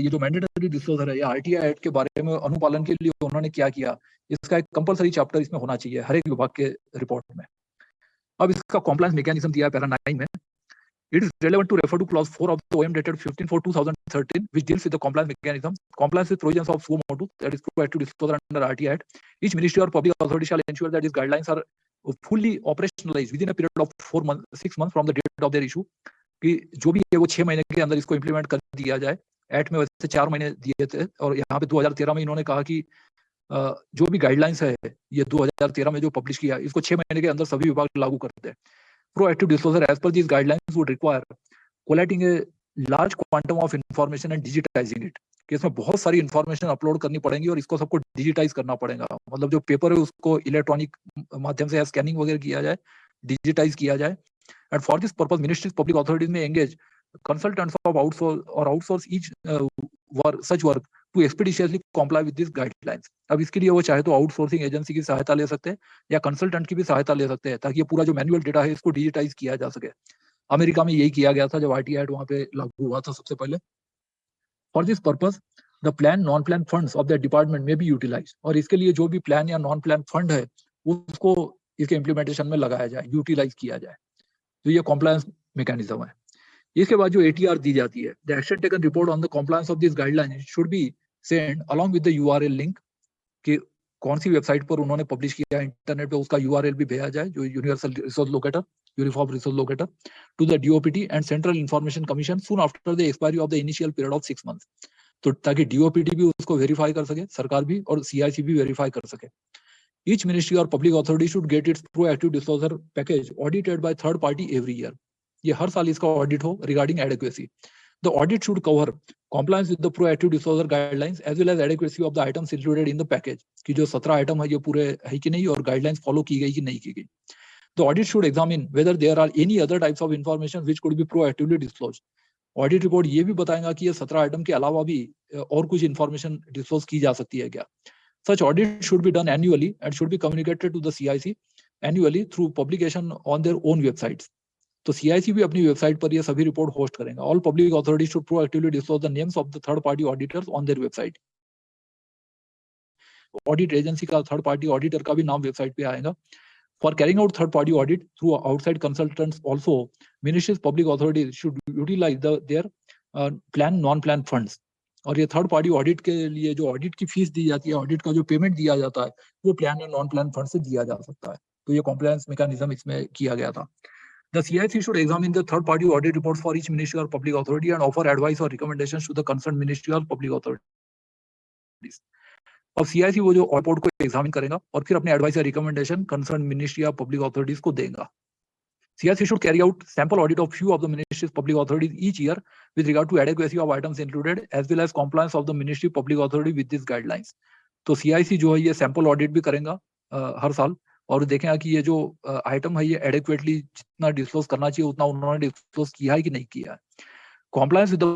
ये जो मैंडेटरी डिस्क्लोजर है या RTI एक्ट के बारे में अनुपालन के लिए उन्होंने क्या किया, इसका एक कंपलसरी चैप्टर इसमें होना चाहिए हर एक विभाग के रिपोर्ट में. अब इसका कॉम्प्लायंस मैकेनिज्म दिया है पैरा 9 में. It is relevant to refer to clause 4 of the OM dated 15/4/2013, which deals with the compliance mechanism, compliance with provisions of SUO Motu, that is proactive disclosure under RTI Act. Each ministry or public authority shall ensure that these guidelines are fully operationalized within a period of 6 months from the date of their issue. कि जो भी है वो 6 महीने के अंदर इसको implement कर दिया जाए. एक्ट में वैसे 4 महीने दिए थे और यहाँ पे 2013 में इन्होंने कहा कि जो भी गाइडलाइंस है ये 2013 में जो पब्लिश किया इसको 6 महीने के अंदर सभी विभाग लागू करते हैं. Proactive disclosure as per these guidelines would require collating a large quantum of information and digitizing it. कि इसमें बहुत सारी इंफॉर्मेशन अपलोड करनी पड़ेगी और इसको सबको डिजिटाइज करना पड़ेगा. मतलब जो पेपर है उसको इलेक्ट्रॉनिक माध्यम से स्कैनिंग वगैरह किया जाए, डिजिटाइज किया जाए. And for this purpose ministries public authorities may engage consultants of outsource each such work to expeditiously comply with this guidelines. अब इसके लिए वो चाहे तो आउटसोर्सिंग एजेंसी की सहायता ले सकते हैं या कंसल्टेंट की भी सहायता ले सकते हैं ताकि ये पूरा जो मैनुअल डेटा है इसको डिजिटाइज किया जा सके. अमेरिका में यही किया गया था जब RTI एक्ट वहां पे लागू हुआ था सबसे पहले. For this purpose the plan non plan funds of the department में भी यूटिलाइज. और इसके लिए जो भी प्लान या नॉन प्लान फंड है उसको इसके इम्प्लीमेंटेशन में लगाया जाए, यूटिलाइज किया जाए. तो ये कॉम्प्लायंस मैकेनिज्म है. इसके बाद जो ATR दी जाती है, the action taken report on the compliance of this guideline should be send along with the URL link कि कौन सी वेबसाइट पर उन्होंने पब्लिश किया है इंटरनेट पे उसका URL भी भेजा जाए, जो universal resource locator, uniform resource locator, to the DOPT and central information commission soon after the expiry of the initial period of 6 months. तो ताकि DOPT भी उसको वेरीफाई कर सके, सरकार भी, और CIC भी वेरीफाई कर सके. Each ministry or public authority should get its proactive disclosure package audited by third party every year. ये हर साल इसका ऑडिट हो regarding adequacy. The audit should cover compliance with the proactive disclosure guidelines as well as adequacy of the items included in the package. कि जो 17 item है ये पूरे है कि नहीं और गाइडलाइंस फॉलो की गई कि नहीं की गई. The audit should examine whether there are any other types of information which could be proactively disclosed. Audit report ये भी बताएगा कि ये 17 आइटम के अलावा भी और कुछ इंफॉर्मेशन डिस्क्लोज की जा सकती है क्या. Such audit should be done annually and should be communicated to the CIC annually through publication on their own websites. तो CIC भी अपनी वेबसाइट पर ये सभी रिपोर्ट होस्ट करेंगे. All public authorities should proactively disclose the names of the third party auditors on their website. Audit agency का third party auditor का भी नाम वेबसाइट पे आएगा. For carrying out third party audit through outside consultants also, ministries public authorities should utilize their plan non-plan funds. और ये third party audit के लिए जो ऑडिट की फीस दी जाती है, ऑडिट का जो पेमेंट दिया जाता है वो प्लान या नॉन प्लान फंड से दिया जा सकता है. तो ये कॉम्प्लायंस मैकेनिज्म इसमें किया गया था. The CIC should examine the third party audit reports for each ministry or public authority and offer advice or recommendations to the concerned ministry or public authorities. अब CIC वो जो रिपोर्ट को examine करेगा और फिर अपने एडवाइस या recommendation concern ministry या पब्लिक अथॉरिटीज को देगा. CIC should carry out sample audit of few of the ministry's public authorities each year with regard to adequacy of items included as well as compliance of the ministry public authority with these guidelines. तो CIC जो है ये sample audit भी करेगा हर साल और देखेगा कि ये जो आइटम है ये एडिक्वेटली जितना डिस्क्लोज करना चाहिए उतना उन्होंने डिस्क्लोज किया है कि नहीं किया है. Compliance with the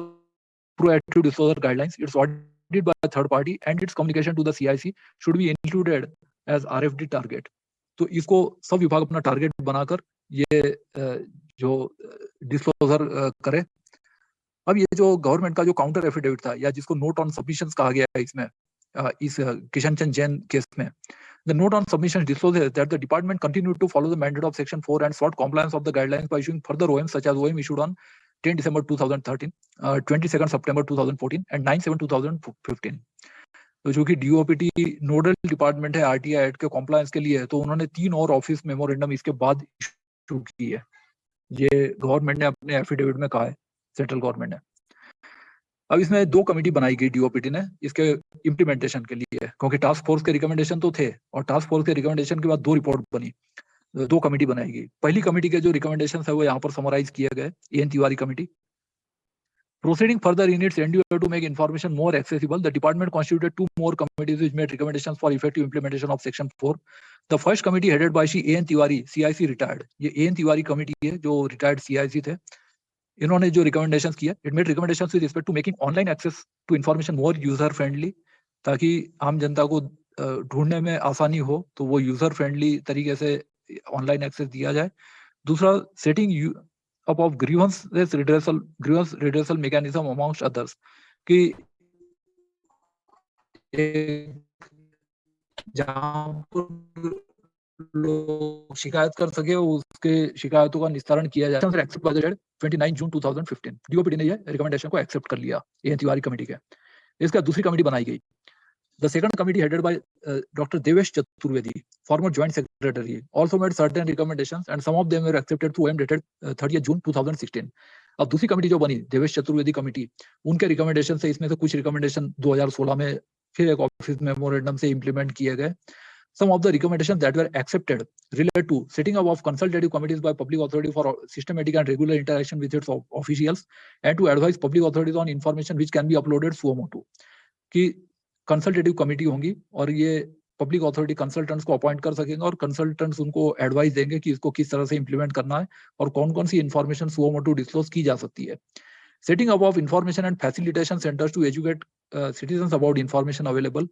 proactive disclosure guidelines, it's audited by a third party and its communication to the CIC should be included as RFD target. तो इसको सब विभाग अपना टारगेट बनाकर ये जो डिस्क्लोजर करे. अब ये जो गवर्नमेंट का जो काउंटर एफिडेविट था या जिसको नोट ऑन सबमिशंस कहा गया है इसमें इस किशन चंद जैन केस में, the note on submissions discloses that the department continued to follow the mandate of section 4 and sought compliance of the guidelines by issuing further OMs such as OM issued on 10 December 2013, 22 September 2014 and 9/7/2015. तो जो कि DOPT nodal department है RTI act के compliance के लिए, तो उन्होंने 3 और ऑफिस मेमोरेंडम इसके बाद इशू की है. ये गवर्नमेंट ने अपने एफिडेविट में कहा है, सेंट्रल गवर्नमेंट ने. अब इसमें 2 कमेटी बनाई गई DOPT ने इसके इम्प्लीमेंटेशन के लिए, क्योंकि टास्क फोर्स के रिकमेंडेशन तो थे और टास्क फोर्स के रिकमेंडेशन के बाद 2 रिपोर्ट बनी, 2 कमेटी बनाई गई. पहली कमेटी के जो रिकमेंडेशन है वो यहाँ पर समराइज किए गए. AN Tiwari committee. Proceeding further in its endeavor to make information more accessible, the department constituted 2 more committees which made recommendations for effective implementation of Section 4. The first committee headed by Shri AN Tiwari, CIC retired. ये AN Tiwari committee है जो retired CIC थे. इन्होंने जो recommendations किया, it made recommendations with respect to making online access to information more user friendly, ताकि आम जनता को ढूंढने में आसानी हो, तो वो यूजर फ्रेंडली तरीके से ऑनलाइन एक्सेस दिया जाए. दूसरा, setting up of grievance redressal mechanism amongst others, कि जहां पर लोग शिकायत कर सके उसके शिकायतों का निस्तारण किया जाए. Except by the date 29 June 2015. DOPT ने ये रिकमेंडेशन को एक्सेप्ट कर लिया AN तिवारी कमेटी के. इसका दूसरी कमेटी बनाई गई. The second committee headed by Dr. Devesh Chaturvedi, former joint secretary, also made certain recommendations and some of them were accepted through OM dated 30th June 2016. अब दूसरी कमेटी जो बनी देवेश चतुर्वेदी कमेटी, उनके रिकमेंडेशन से इसमें से कुछ रिकमेंडेशन 2016 में फिर एक ऑफिस मेमोरेंडम से इंप्लीमेंट किए गए. Some of the recommendations that were accepted relate to setting up of consultative committees by public authority for systematic and regular interaction with its officials and to advise public authorities on information which can be uploaded suo motu. कि consultative committee होंगी और ये public authority consultants को appoint कर सकेंगे और consultants उनको advice देंगे कि इसको किस तरह से इंप्लीमेंट करना है और कौन कौन सी इन्फॉर्मेशन सुओ मोटो डिस्क्लोज की जा सकती है. Setting up of information and facilitation centres to educate citizens about information available.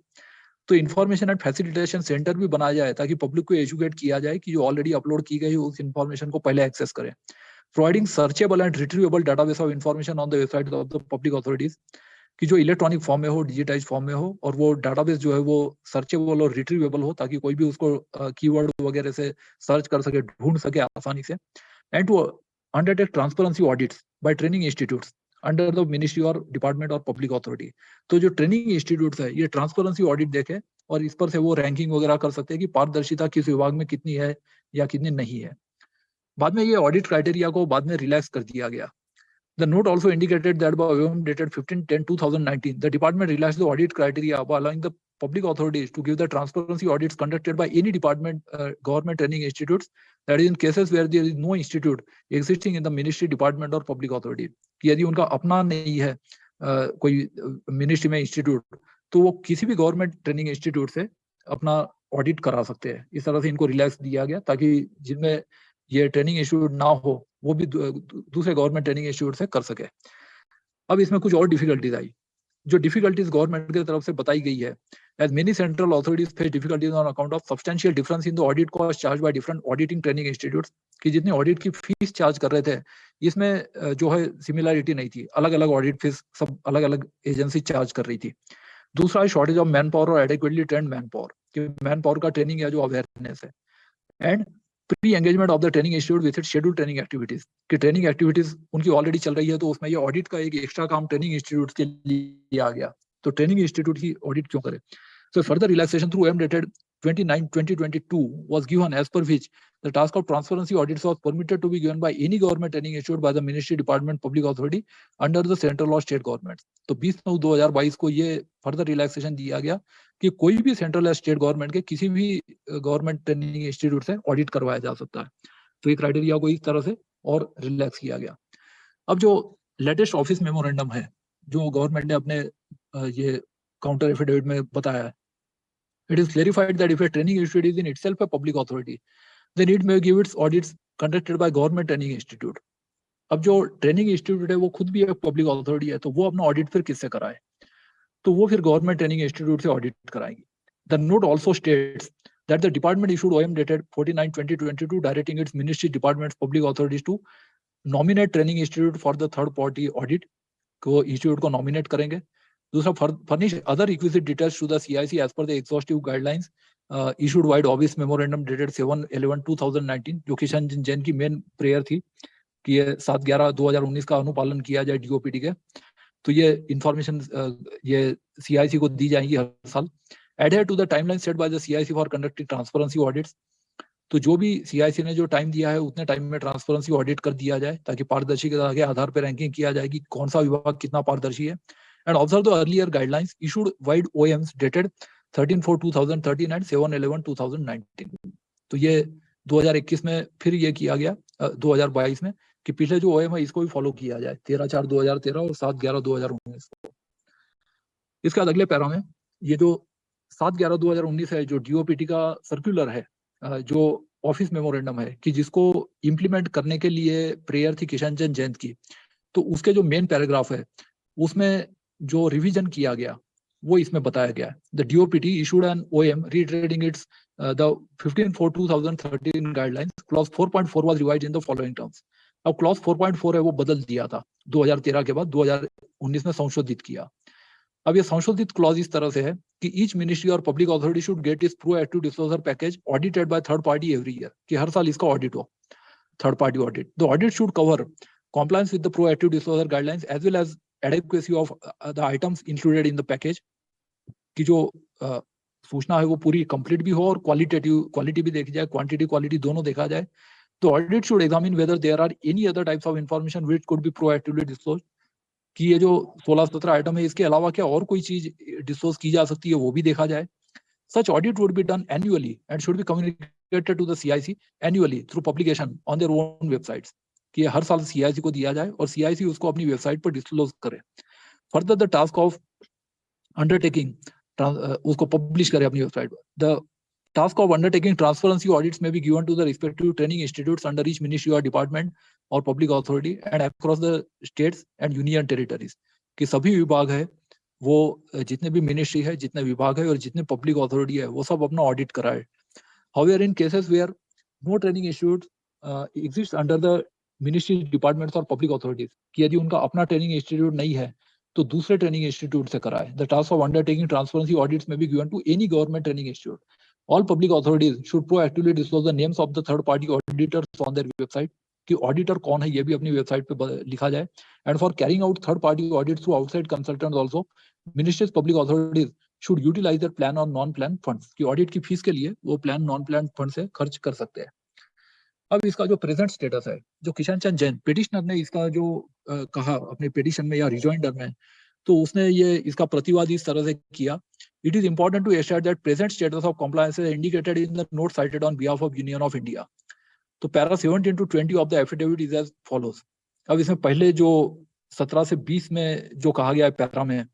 तो इंफॉर्मेशन एंड फैसिलिटेशन सेंटर भी बनाया जाए ताकि पब्लिक को एजुकेट किया जाए कि जो ऑलरेडी अपलोड की गई उस इंफॉर्मेशन को पहले एक्सेस करें. Providing searchable and retrievable database of information on the website of the public authorities, कि जो इलेक्ट्रॉनिक फॉर्म में हो, डिजिटाइज फॉर्म में हो और वो डाटाबेस जो है वो सर्चेबल और रिट्रीवेबल हो ताकि कोई भी उसको कीवर्ड वगैरह से सर्च कर सके, ढूंढ सके आसानी से. And to undertake transparency audits by training institutes under the ministry और डिपार्टमेंट और पब्लिक अथॉरिटी. तो जो ट्रेनिंग इंस्टीट्यूट्स है ये ट्रांसपेरेंसी ऑडिट देखे और इस पर से वो रैंकिंग वगैरह कर सकते हैं कि पारदर्शिता किस विभाग में कितनी है या कितनी नहीं है. बाद में ये ऑडिट क्राइटेरिया को बाद में रिलैक्स कर दिया गया. The note also indicated that by OM dated 15/10/2019, the department relaxed the audit criteria by allowing the public authorities to give the transparency audits conducted by any department, government training institutes, that is in cases where there is no institute existing in the ministry, department or public authority. कि यदि उनका अपना नहीं है कोई ministry में institute, तो वो किसी भी गवर्नमेंट ट्रेनिंग इंस्टीट्यूट से अपना ऑडिट करा सकते हैं. इस तरह से इनको रिलैक्स दिया गया ताकि जिनमें ये ट्रेनिंग इंस्टीट्यूट ना हो वो भी दूसरे गवर्नमेंट ट्रेनिंग इंस्टीट्यूट से कर सके. अब इसमें कुछ और डिफिकल्टीज आई. जो डिफिकल्टीज गवर्नमेंट की तरफ से बताई गई है, as many central authorities face difficulties on account of substantial difference in the audit cost charge by different auditing training institutes, कि जितने ऑडिट की फीस चार्ज कर रहे थे इसमें जो है सिमिलरिटी नहीं थी, अलग अलग ऑडिट फीस सब अलग अलग एजेंसी चार्ज कर रही थी. दूसरा है शॉर्टेज ऑफ मैन पावर और एडेक्वेटली ट्रेंड मैन पावर, कि मैन पावर का ट्रेनिंग या जो अवेयरनेस है. And pre engagement of the training institute with its scheduled training activities, कि ट्रेनिंग एक्टिविटीज उनकी ऑलरेडी चल रही है तो उसमें ये ऑडिट का एक एक्स्ट्रा काम ट्रेनिंग इंस्टीट्यूट के लिए आ गया. तो ट्रेनिंग इंस्टीट्यूट की ऑडिट क्यों करे. So further relaxation through OM dated 29/2022 was given, as per which the task of transparency audits was permitted to be given by any government training institute by the ministry, department, public authority under the central or state government. तो 20/9/2022 को ये further relaxation दिया गया कि कोई भी central या state government के किसी भी गवर्नमेंट ट्रेनिंग इंस्टीट्यूट से ऑडिट करवाया जा सकता है. तो ये क्राइटेरिया को इस तरह से और रिलैक्स किया गया। अब जो लेटेस्ट ऑफिस मेमोरेंडम है जो गवर्नमेंट ने अपने ये काउंटर एफिडेविट में बताया है, it is clarified that if a training institute is in itself a public authority, then it may give its audits conducted by government training institute. अब जो ट्रेनिंग इंस्टीट्यूट है वो खुद भी एक पब्लिक अथॉरिटी है, तो वो अपना ऑडिट फिर किससे कराए? तो वो फिर गवर्नमेंट ट्रेनिंग इंस्टीट्यूट से ऑडिट कराएंगे। The note also states that the department issued OM dated 49/2022 directing its ministry departments public authorities to nominate training institute for the third party audit, को इंस्टीट्यूट को नॉमिनेट करेंगे। दूसरा, furnish other requisite details to the CIC as per the exhaustive guidelines issued by office memorandum dated 7/11/2019, जो किशन जैन की main prayer थी कि ये 7/11/2019 का अनुपालन किया जाए DOPT के। तो ये इंफॉर्मेशन ये CIC को दी जाएंगी हर साल। Adhere to the timeline set by the CIC for conducting transparency audits, तो जो भी CIC ने जो टाइम दिया है उतने टाइम में ट्रांसपेरेंसी ऑडिट कर दिया जाए ताकि पारदर्शिता के आधार पर रैंकिंग किया जाए कि कौन सा विभाग कितना पारदर्शी है। And observe the earlier guidelines issued wide OMs dated 13/4/2013 and 7/11/2019। तो ये 2021 में फिर ये किया गया 2022 में कि पिछले जो OM है इसको भी फॉलो किया जाए 13/4/2013 और 7/11/2019 को। इसके बाद अगले पैरा में ये जो 7/11/2019 है जो DOPT का सर्कुलर है जो ऑफिस मेमोरेंडम है कि जिसको इम्प्लीमेंट करने के लिए प्रेयर थी किशन चंद जैन की, तो उसके जो मेन पैराग्राफ है उसमें जो रिवीजन किया गया वो इसमें बताया गया है। The DOPT issued an OM reiterating its the 15/4/2013 guidelines. Clause 4.4 was revised in the following terms. अब क्लॉज 4.4 है वो बदल दिया था 2013 के बाद 2019 में संशोधित किया। अब ये संशोधित क्लॉज इस तरह से है कि ईच मिनिस्ट्री और public authority should get it's proactive disclosure package audited by third party every year, कि हर साल इसका ऑडिट हो, third party audit. The audit should cover compliance with the proactive disclosure guidelines as well as adequacy of the items included in the package, कि जो सूचना है वो पूरी कंप्लीट भी हो और क्वालिटी भी देखी जाए, क्वांटिटी क्वालिटी दोनों देखा जाए। तो audit should examine whether there are any other types of information which could be proactively disclose, कि ये जो 16-17 आइटम है इसके अलावा क्या और कोई चीज डिस्क्लोज की जा सकती है वो भी देखा जाए। Such audit would be done annually and should be communicated to the CIC annually through publication on their own websites, कि हर साल CIC को दिया जाए और CIC उसको अपनी वेबसाइट पर डिस्क्लोज करे। Further the task of undertaking उसको पब्लिश करे अपनी वेबसाइट पर। The task of undertaking transparency audits may be given to the respective training institutes under each ministry और डिपार्टमेंट और public authority and across the states and union territories, कि सभी विभाग है वो जितने भी मिनिस्ट्री है, जितने विभाग है और जितने पब्लिक अथॉरिटी है वो सब अपना ऑडिट कराए। However in cases where no training institute exist under the ministry departments और पब्लिक अथॉरिटीज, कि यदि उनका अपना ट्रेनिंग इंस्टीट्यूट नहीं है तो दूसरे ट्रेनिंग इंस्टीट्यूट से कराए। The task of undertaking transparency audits may be given to any government training institute. All public authorities should proactively disclose the names of the third party auditors on their website, कि auditor कौन है ये भी अपनी website पे लिखा जाए। And for carrying out third party audit through outside consultants also ministries public authorities should utilise their plan और नॉन प्लान फंड्स, कि ऑडिट की फीस के लिए वो प्लान नॉन प्लान फंड से खर्च कर सकते हैं। अब इसका जो प्रेजेंट स्टेटस है, जो किशन चंद जैन पिटिशनर ने इसका जो कहा अपने पिटिशन में या रिजॉइंडर में, तो उसने ये इसका प्रतिवाद इस तरह से किया। It is important to state that present status of compliance is indicated in the note cited on behalf of Union of India. तो para 17 to 20 of the affidavit is as follows. अब इसमें पहले जो 17 से 20 में जो कहा गया है पैरा में,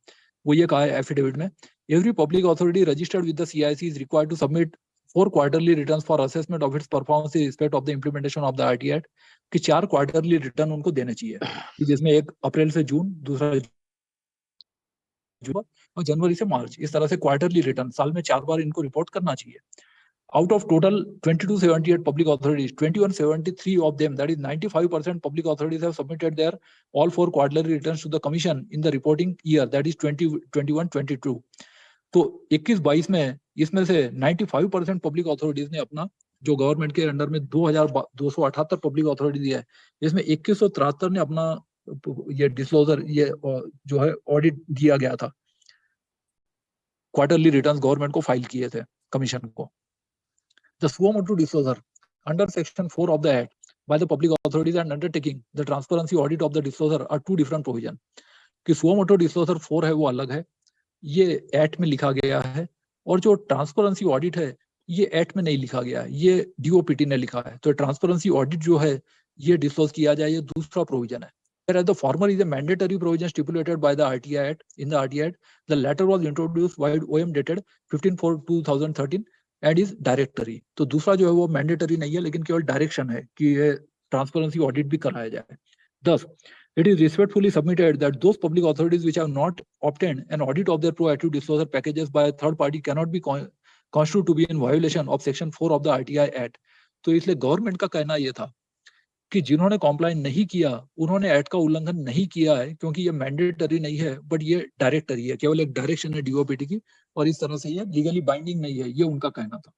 वो ये कहा है एफिडेविट में, every public authority registered with the CIC is required to submit 4 quarterly returns for assessment of its performance in respect of the implementation of the RT Act, कि 4 क्वार्टरली रिटर्न उनको देने चाहिए, जिसमें 1 अप्रैल से जून, दूसरा जून और जनवरी से मार्च, इस तरह से क्वार्टरली रिटर्न साल में 4 बार इनको रिपोर्ट करना चाहिए। Out of total 2278 public authorities, 2173 of them, that is 95% public authorities have submitted their all 4 quarterly returns to the commission in the reporting year, that is 2021-22। तो 21-22 में इसमें से 95% पब्लिक अथॉरिटीज ने अपना जो गवर्नमेंट के अंडर में 2278 पब्लिक अथॉरिटी है, इसमें 2173 ने अपना ये डिस्क्लोजर ये जो है ऑडिट दिया गया था, क्वार्टरली रिटर्न्स गवर्नमेंट को फाइल किए थे कमीशन को। The suo motu disclosure under section 4 of the act by the public authorities and undertaking the transparency audit of the disclosure are two different provision, कि suo motu disclosure 4 है वो अलग है, ये एक्ट में लिखा गया है, और जो ट्रांसपेरेंसी ऑडिट है ये एक्ट में नहीं लिखा गया है, ये डीओपीटी ने लिखा है। तो ट्रांसपेरेंसी ऑडिट जो है ये डिस्क्लोज किया जाए, ये दूसरा प्रोविजन है। Whereas the former is a mandatory provision stipulated by the RTI Act. In the RTI Act, the latter was introduced by OM dated 15/4/2013 and is directory. तो दूसरा जो है वो मैंडेटरी नहीं है, लेकिन केवल डायरेक्शन है कि ये ट्रांसपेरेंसी ऑडिट भी कराया जाए। Thus, it is respectfully submitted that those public authorities which have not obtained an audit of their proactive disclosure packages by a third party cannot be constituted to be in violation of Section 4 of the RTI Act. तो इसलिए government का कहना ये था कि जिन्होंने comply नहीं किया उन्होंने एक्ट का उल्लंघन नहीं किया है, क्योंकि ये मैंडेटरी नहीं है बट ये डायरेक्टरी है, केवल एक डायरेक्शन है डीओपीटी की, और इस तरह से ये लीगली बाइंडिंग नहीं है, ये उनका कहना था।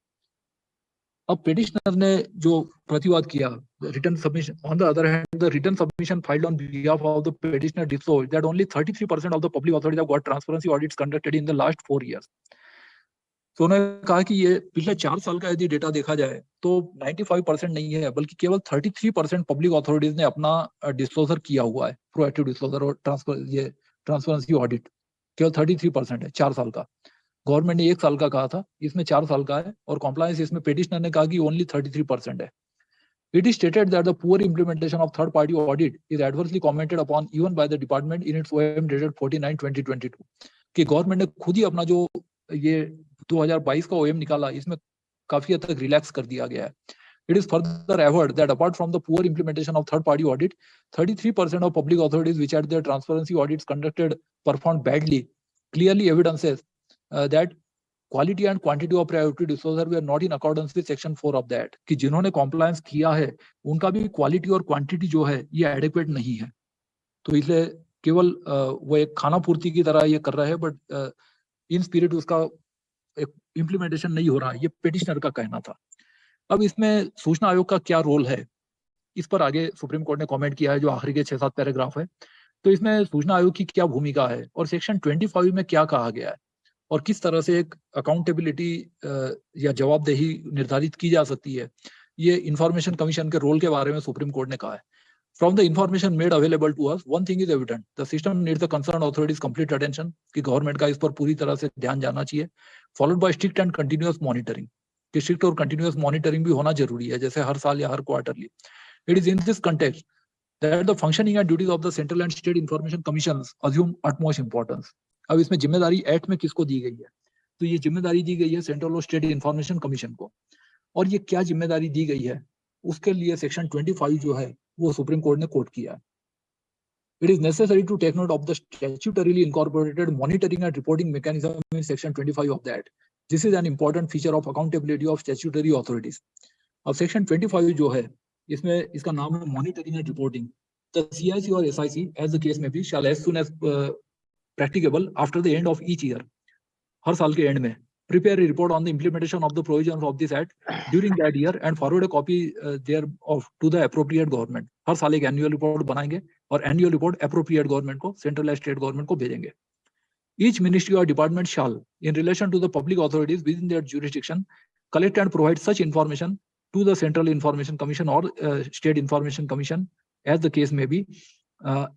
अब पिटिशनर ने जो प्रतिवाद किया, written submission, on the other hand the written submission filed on behalf of the petitioner disclosed that only 33% of the public authorities have got transparency audits conducted in the last 4 years। तो उन्होंने कहा कि ये पिछले 4 साल का यदि data देखा जाए तो 95% नहीं है, बल्कि केवल 33% पब्लिक अथॉरिटीज ने अपना डिस्क्लोजर किया हुआ है, प्रोएक्टिव डिस्क्लोजर और ट्रांसपेरेंसी ऑडिट केवल 33% है 4 साल का। गवर्नमेंट ने 1 साल का कहा था, इसमें 4 साल का है, और कॉम्प्लायंस इसमें पिटिशनर ने कहा कि ओनली 33% है। It is stated that the poor implementation of third-party audit is adversely commented upon even by the department in its OM dated 49/2022। कि गवर्नमेंट ने खुद ही अपना जो ये 2022 का OM निकाला, इसमें काफी हद तक रिलैक्स कर दिया गया है। It is further averred that apart from the poor implementation of third-party audit, 33% of public authorities which had their transparency audits conducted performed badly, clearly evidences that quality and quantity of priority disclosure were not in accordance with Section 4 of the Act। कि जिन्होंने compliance किया है उनका भी quality और quantity जो है ये adequate नहीं है। तो इसलिए केवल वो एक खाना पूर्ति की तरह ये कर रहा है, बट इन स्पिरिट उसका इम्प्लीमेंटेशन नहीं हो रहा है, ये पिटिशनर का कहना था। अब इसमें सूचना आयोग का क्या रोल है, इस पर आगे सुप्रीम कोर्ट ने कमेंट किया है, जो आखिरी के 6-7 पैराग्राफ है। तो इसमें सूचना आयोग की क्या भूमिका है और सेक्शन 25 में क्या कहा गया है, और किस तरह से एक अकाउंटेबिलिटी या जवाबदेही निर्धारित की जा सकती है, ये इंफॉर्मेशन कमीशन के रोल के बारे में सुप्रीम कोर्ट ने कहा है। From the information made available to us, one thing is evident: the system needs the concerned authorities' complete attention। कि गवर्नमेंट का इस पर पूरी तरह से ध्यान जाना चाहिए, followed by strict and continuous monitoring। कि स्ट्रिक्ट और कंटिन्यूअस मॉनिटरिंग भी होना जरूरी है, जैसे हर साल या हर quarterly. It is in this context that the functioning and duties of the central and state information commissions assume utmost importance। अब इसमें जिम्मेदारी एक्ट में किसको दी गई है, तो ये जिम्मेदारी दी गई है सेंट्रल और स्टेट इंफॉर्मेशन कमीशन को। और ये क्या जिम्मेदारी दी गई है, उसके लिए सेक्शन 25 जो है वो सुप्रीम कोर्ट ने कोट किया है। It is necessary to take note of the statutorily incorporated monitoring and reporting mechanism in section 25 of that। This is an important feature of accountability of statutory authorities। अब section 25 जो है इसमें इसका नाम है monitoring and reporting। The CIC or SIC as the case may be shall as soon as practicable after the end of each year, हर साल के and में prepare a report on the implementation of the provisions of this act during that year and forward a copy thereof to the appropriate government। हर साल एक annual report बनाएंगे और annual report appropriate government को, central या state government को भेजेंगे। Each ministry or department shall, in relation to the public authorities within their jurisdiction, collect and provide such information to the Central Information Commission or State Information Commission, as the case may be,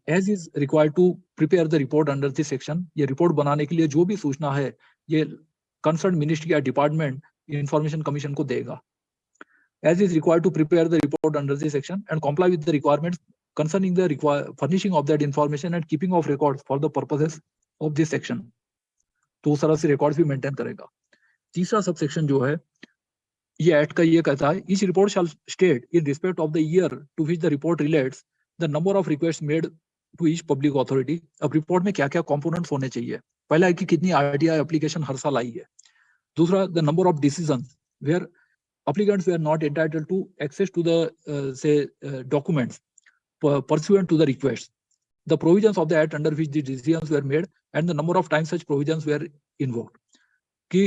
as is required to prepare the report under this section। ये report बनाने के लिए जो भी सूचना है ये concerned ministry या department information commission को देगा, as is required to prepare the report under this section and comply with the requirements concerning the furnishing of that information and keeping of records for the purposes of this section। तो उस तरह से records भी maintain करेगा। तीसरा sub section जो है ये एक्ट का ये कहता है, each report shall state in respect of the year to which the report relates the number of requests made to each public authority। अब रिपोर्ट में क्या क्या कंपोनेंट्स होने चाहिए, पहला है कि कितनी RTI एप्लीकेशन हर साल आई है, दूसरा the number of decisions where applicants were not entitled to access to the documents pursuant to the request, the provisions of the act under which the decisions were made and the number of times such provisions were invoked। कि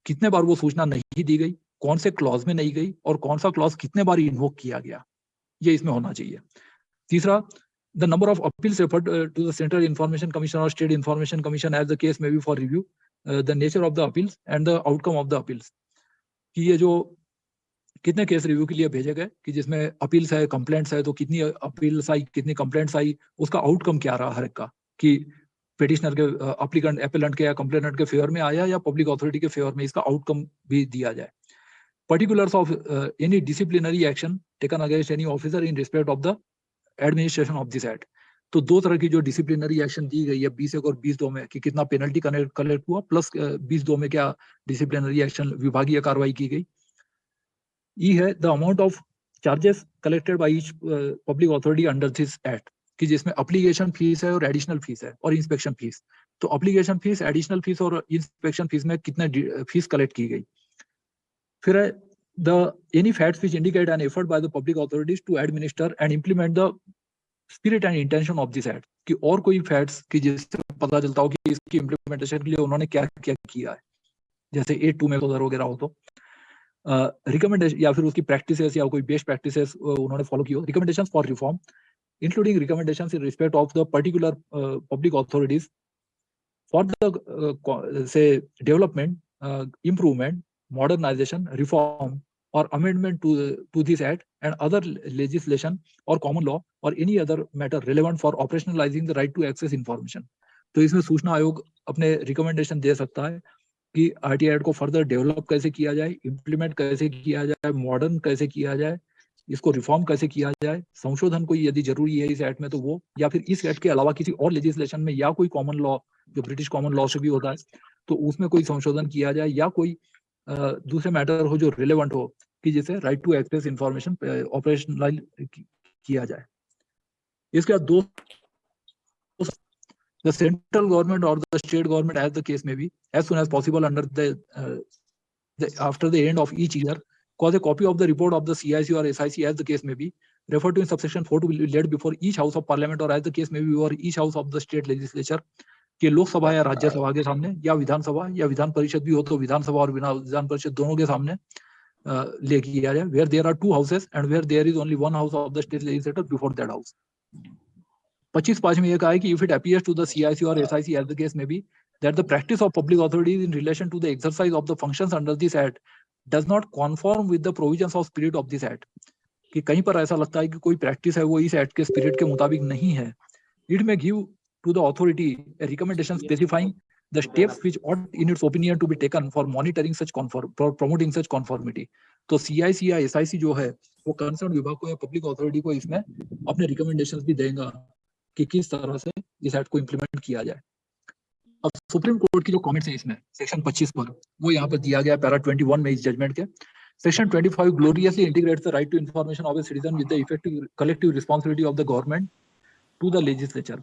कितने बार वो सूचना नहीं दी गई, कौन से clause में नहीं गई और कौन सा क्लॉज कितने बार इन्वोक किया गया, ये इसमें होना चाहिए। तीसरा, the number of appeals referred to the Central Information Commission or State Information Commission as the case may be for review, the nature of the appeals and the outcome of the appeals। कि ये जो कितने case review के लिए भेजे गए, कि जिसमें अपील्स है, कंप्लेंट्स है, तो कितनी अपील्स आई, कितनी कंप्लेंट्स आई, उसका आउटकम क्या रहा हर एक का, कि पिटिशनर के एप्लीकेंट या कंप्लेनेंट के फेवर में आया या पब्लिक अथॉरिटी के फेवर में, इसका आउटकम भी दिया जाए। particulars of any disciplinary action taken against any officer in respect of the administration of this act. तो दो तरह की जो डिसिप्लिनरी एक्शन दी गई है 20(1) और 20(2) में कि कितना पेनल्टी कलेक्ट हुआ, प्लस 20(2) में क्या डिसिप्लिनरी एक्शन विभागीय कार्रवाई की गई. ई है the amount of charges collected by each public authority under this act, कि जिसमें एप्लीकेशन फीस है और एडिशनल फीस है और इंस्पेक्शन फीस. तो एप्लीकेशन फीस, एडिशनल फीस और इंस्पेक्शन फीस में कितने फीस कलेक्ट की गई. फिर है the any facts which indicate an effort by the public authorities to administer and implement the spirit and intention of this act, कि और कोई फैक्ट्स कि जिससे पता चलता हो कि इसकी इंप्लीमेंटेशन के लिए उन्होंने क्या क्या किया है, जैसे 8(2) में उधर वगैरह हो तो रिकमेंडेशन या फिर उसकी प्रैक्टिसेस या कोई बेस्ट प्रैक्टिसेस उन्होंने फॉलो की हो. Recommendations for reform including recommendations in respect of the particular public authorities for the से development, improvement, modernization, reform or amendment to this act and other legislation or common law or any other matter relevant for operationalizing the right to access information. तो इसमें सूचना आयोग अपने recommendation दे सकता है कि RTI act को फर्दर डेवलप कैसे किया जाए, इम्प्लीमेंट कैसे किया जाए, मॉडर्न कैसे किया जाए, इसको रिफॉर्म कैसे किया जाए, संशोधन कोई यदि जरूरी है इस एक्ट में तो वो, या फिर इस एक्ट के अलावा किसी और लेजिस्लेशन में या कोई कॉमन लॉ जो ब्रिटिश कॉमन लॉ से भी होता है तो उसमें कोई संशोधन किया जाए, या कोई दूसरे मैटर हो जो रिलेवेंट हो कि जिसे right to access information operationalise किया जाए. इसके बाद दो, the central government or the state government as the case may be, as soon as possible under after the end of each year, cause a copy of the report of the CIC or SIC as the case may be, referred to in subsection 4 to be laid before each house of parliament or as the case may be before each house of the state legislature, कि लोकसभा या राज्यसभा के सामने या विधानसभा या विधान परिषद भी हो तो विधानसभा और विधान परिषद दोनों के सामने ले किया जाए. where there are two houses and where there is only one house of the state legislature before that house. 25(5) में यह कहा है कि if it appears to the CIC or SIC as the case may be that the practice of public authorities in relation to the exercise of the functions under this act does not conform with the provisions of spirit of this act, कि कहीं पर ऐसा लगता है कि कोई practice है वो इस एक्ट के स्पिरिट के मुताबिक नहीं है, it may give to the authority a recommendation specifying the steps which ought in its opinion to be taken for monitoring such promoting such conformity. तो CIC या SIC जो है वो कंसर्न विभाग को या पब्लिक अथॉरिटी को इसमें अपने रिकमेंडेशंस भी देगा कि किस तरह से इस एक्ट को इम्प्लीमेंट किया जाए. अब सुप्रीम कोर्ट की जो कमेंट्स हैं इसमें सेक्शन 25 पर वो यहाँ पर दिया गया पैरा 21 में इस जजमेंट के. Section 25 gloriously integrates the right to information of a citizen with the effective collective responsibility of the government to the legislature,